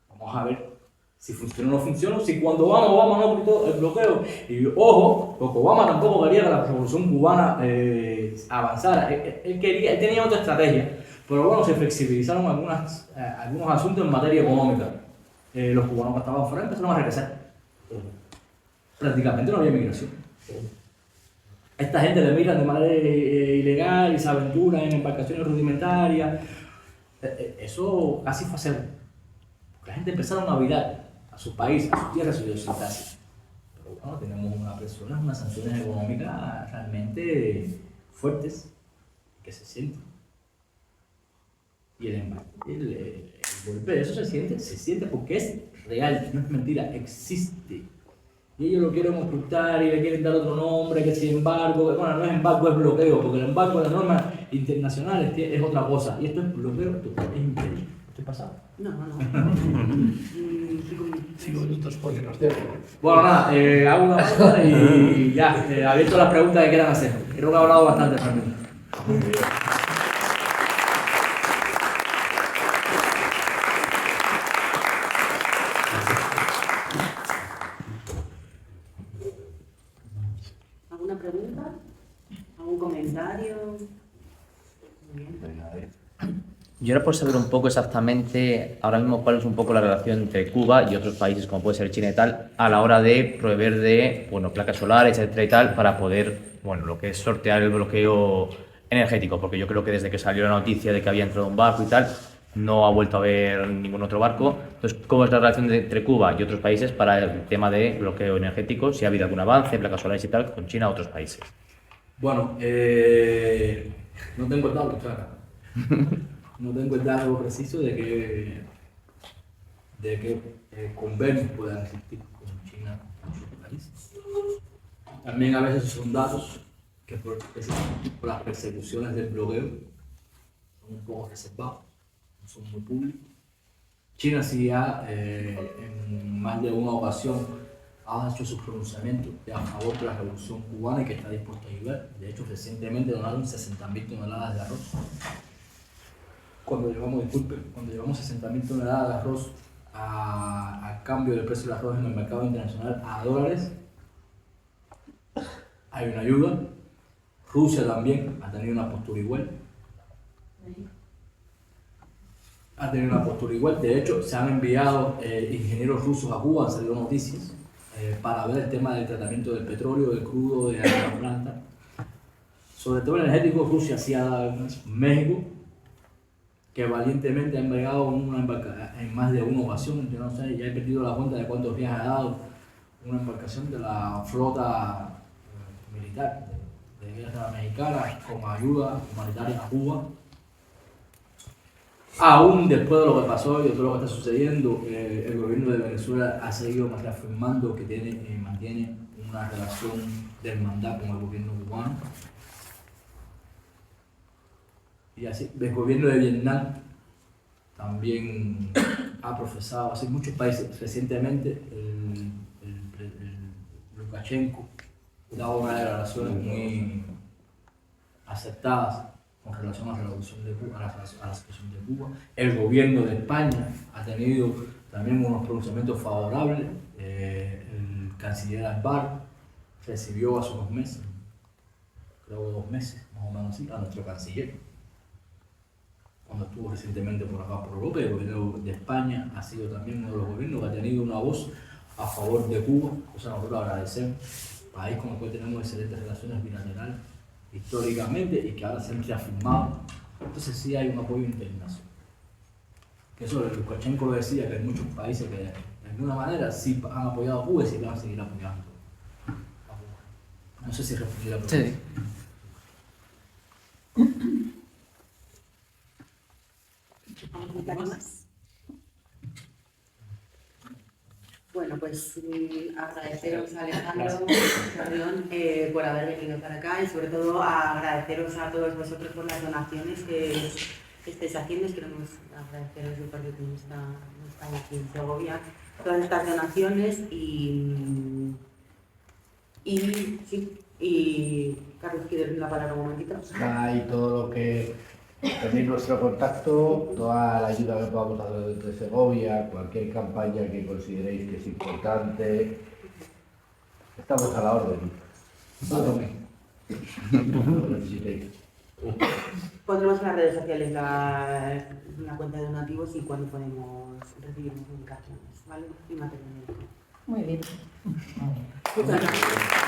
Vamos a ver si funciona o no funciona. Si cuando Obama no quitó el bloqueo. Y ojo, porque Obama tampoco quería que la revolución cubana avanzara. Él tenía otra estrategia. Pero bueno, se flexibilizaron algunos asuntos en materia económica. Los cubanos que estaban fuera empezaron a regresar. Prácticamente no había migración. Esta gente le miran de manera ilegal y se aventura en embarcaciones rudimentarias. Eso casi fue cero. Porque la gente empezaron a virar a su país, a su tierra, a su idiosincrasia. Pero bueno, tenemos unas sanciones económicas realmente fuertes que se sienten. Y el golpe de eso se siente porque es real, no es mentira, existe. Y ellos lo quieren ocultar y le quieren dar otro nombre, que si embargo, bueno, no es embargo, es bloqueo, porque el embargo de las normas internacionales es otra cosa. Y esto es bloqueo total, es impedir. ¿Estoy pasado? No. 5 minutos porque nos debo. Bueno, nada, hago una pausa y ya, abierto las preguntas que quieran hacer. Creo que he hablado bastante también. ¿Alguna pregunta? ¿Algún comentario? Muy bien. Yo ahora por saber un poco exactamente ahora mismo cuál es un poco la relación entre Cuba y otros países como puede ser China y tal a la hora de proveer de placas solares, etcétera y tal para poder, lo que es sortear el bloqueo energético, porque yo creo que desde que salió la noticia de que había entrado un barco y tal no ha vuelto a haber ningún otro barco. Entonces, ¿cómo es la relación entre Cuba y otros países para el tema de bloqueo energético? Si ha habido algún avance, placas solares y tal, con China a otros países. Bueno, no tengo el dato, claro. No tengo el dato preciso de qué convenios puedan existir con China y otros países. También a veces son datos que por las persecuciones del bloqueo son un poco reservados, no son muy públicos. China sí en más de una ocasión ha hecho sus pronunciamientos a favor de la revolución cubana y que está dispuesto a ayudar. De hecho, recientemente donaron 60.000 toneladas de arroz. Cuando llevamos 60.000 toneladas de arroz al cambio del precio del arroz en el mercado internacional a dólares, hay una ayuda. Rusia también ha tenido una postura igual. De hecho, se han enviado ingenieros rusos a Cuba, han salido noticias, para ver el tema del tratamiento del petróleo, del crudo, de la planta. Sobre todo energético, Rusia sí ha dado México. que valientemente ha embarcado en más de una ocasión, yo no sé, ya he perdido la cuenta de cuántos viajes ha dado una embarcación de la flota militar de guerra mexicana con ayuda humanitaria a Cuba. Aún después de lo que pasó y de todo lo que está sucediendo, el gobierno de Venezuela ha seguido reafirmando que mantiene una relación de hermandad con el gobierno cubano. Y así, el gobierno de Vietnam también ha profesado, así muchos países recientemente, el Lukashenko ha dado unas declaraciones muy aceptadas con relación a la revolución de Cuba, a la situación de Cuba. El gobierno de España ha tenido también unos pronunciamientos favorables. El canciller Alvar recibió hace unos meses, creo 2 meses, más o menos así, a nuestro canciller. Cuando estuvo recientemente por acá por Europa, el gobierno de España ha sido también uno de los gobiernos que ha tenido una voz a favor de Cuba, o sea, nosotros agradecemos, país con el cual tenemos excelentes relaciones bilaterales históricamente y que ahora se han reafirmado. Entonces sí hay un apoyo internacional. Que eso Lukashenko lo decía, que hay muchos países que de alguna manera sí han apoyado a Cuba y sí van a seguir apoyando a Cuba. No sé si respondí la pregunta. Sí. ¿Más? Bueno, pues agradeceros a Alejandro Carrión por haber venido para acá y sobre todo agradeceros a todos vosotros por las donaciones que estáis haciendo. Queremos agradeceros de parte de España aquí en Segovia todas estas donaciones y Carlos, ¿quieres la palabra un momentito? Y todo lo que tenéis nuestro contacto, toda la ayuda que podamos hacer desde Segovia, cualquier campaña que consideréis que es importante, estamos a la orden. ¿Vale? Lo necesitéis. Pondremos en las redes sociales la cuenta de donativos y cuándo podemos recibir notificaciones, ¿vale? Y materialmente. Muy bien. Muchas gracias.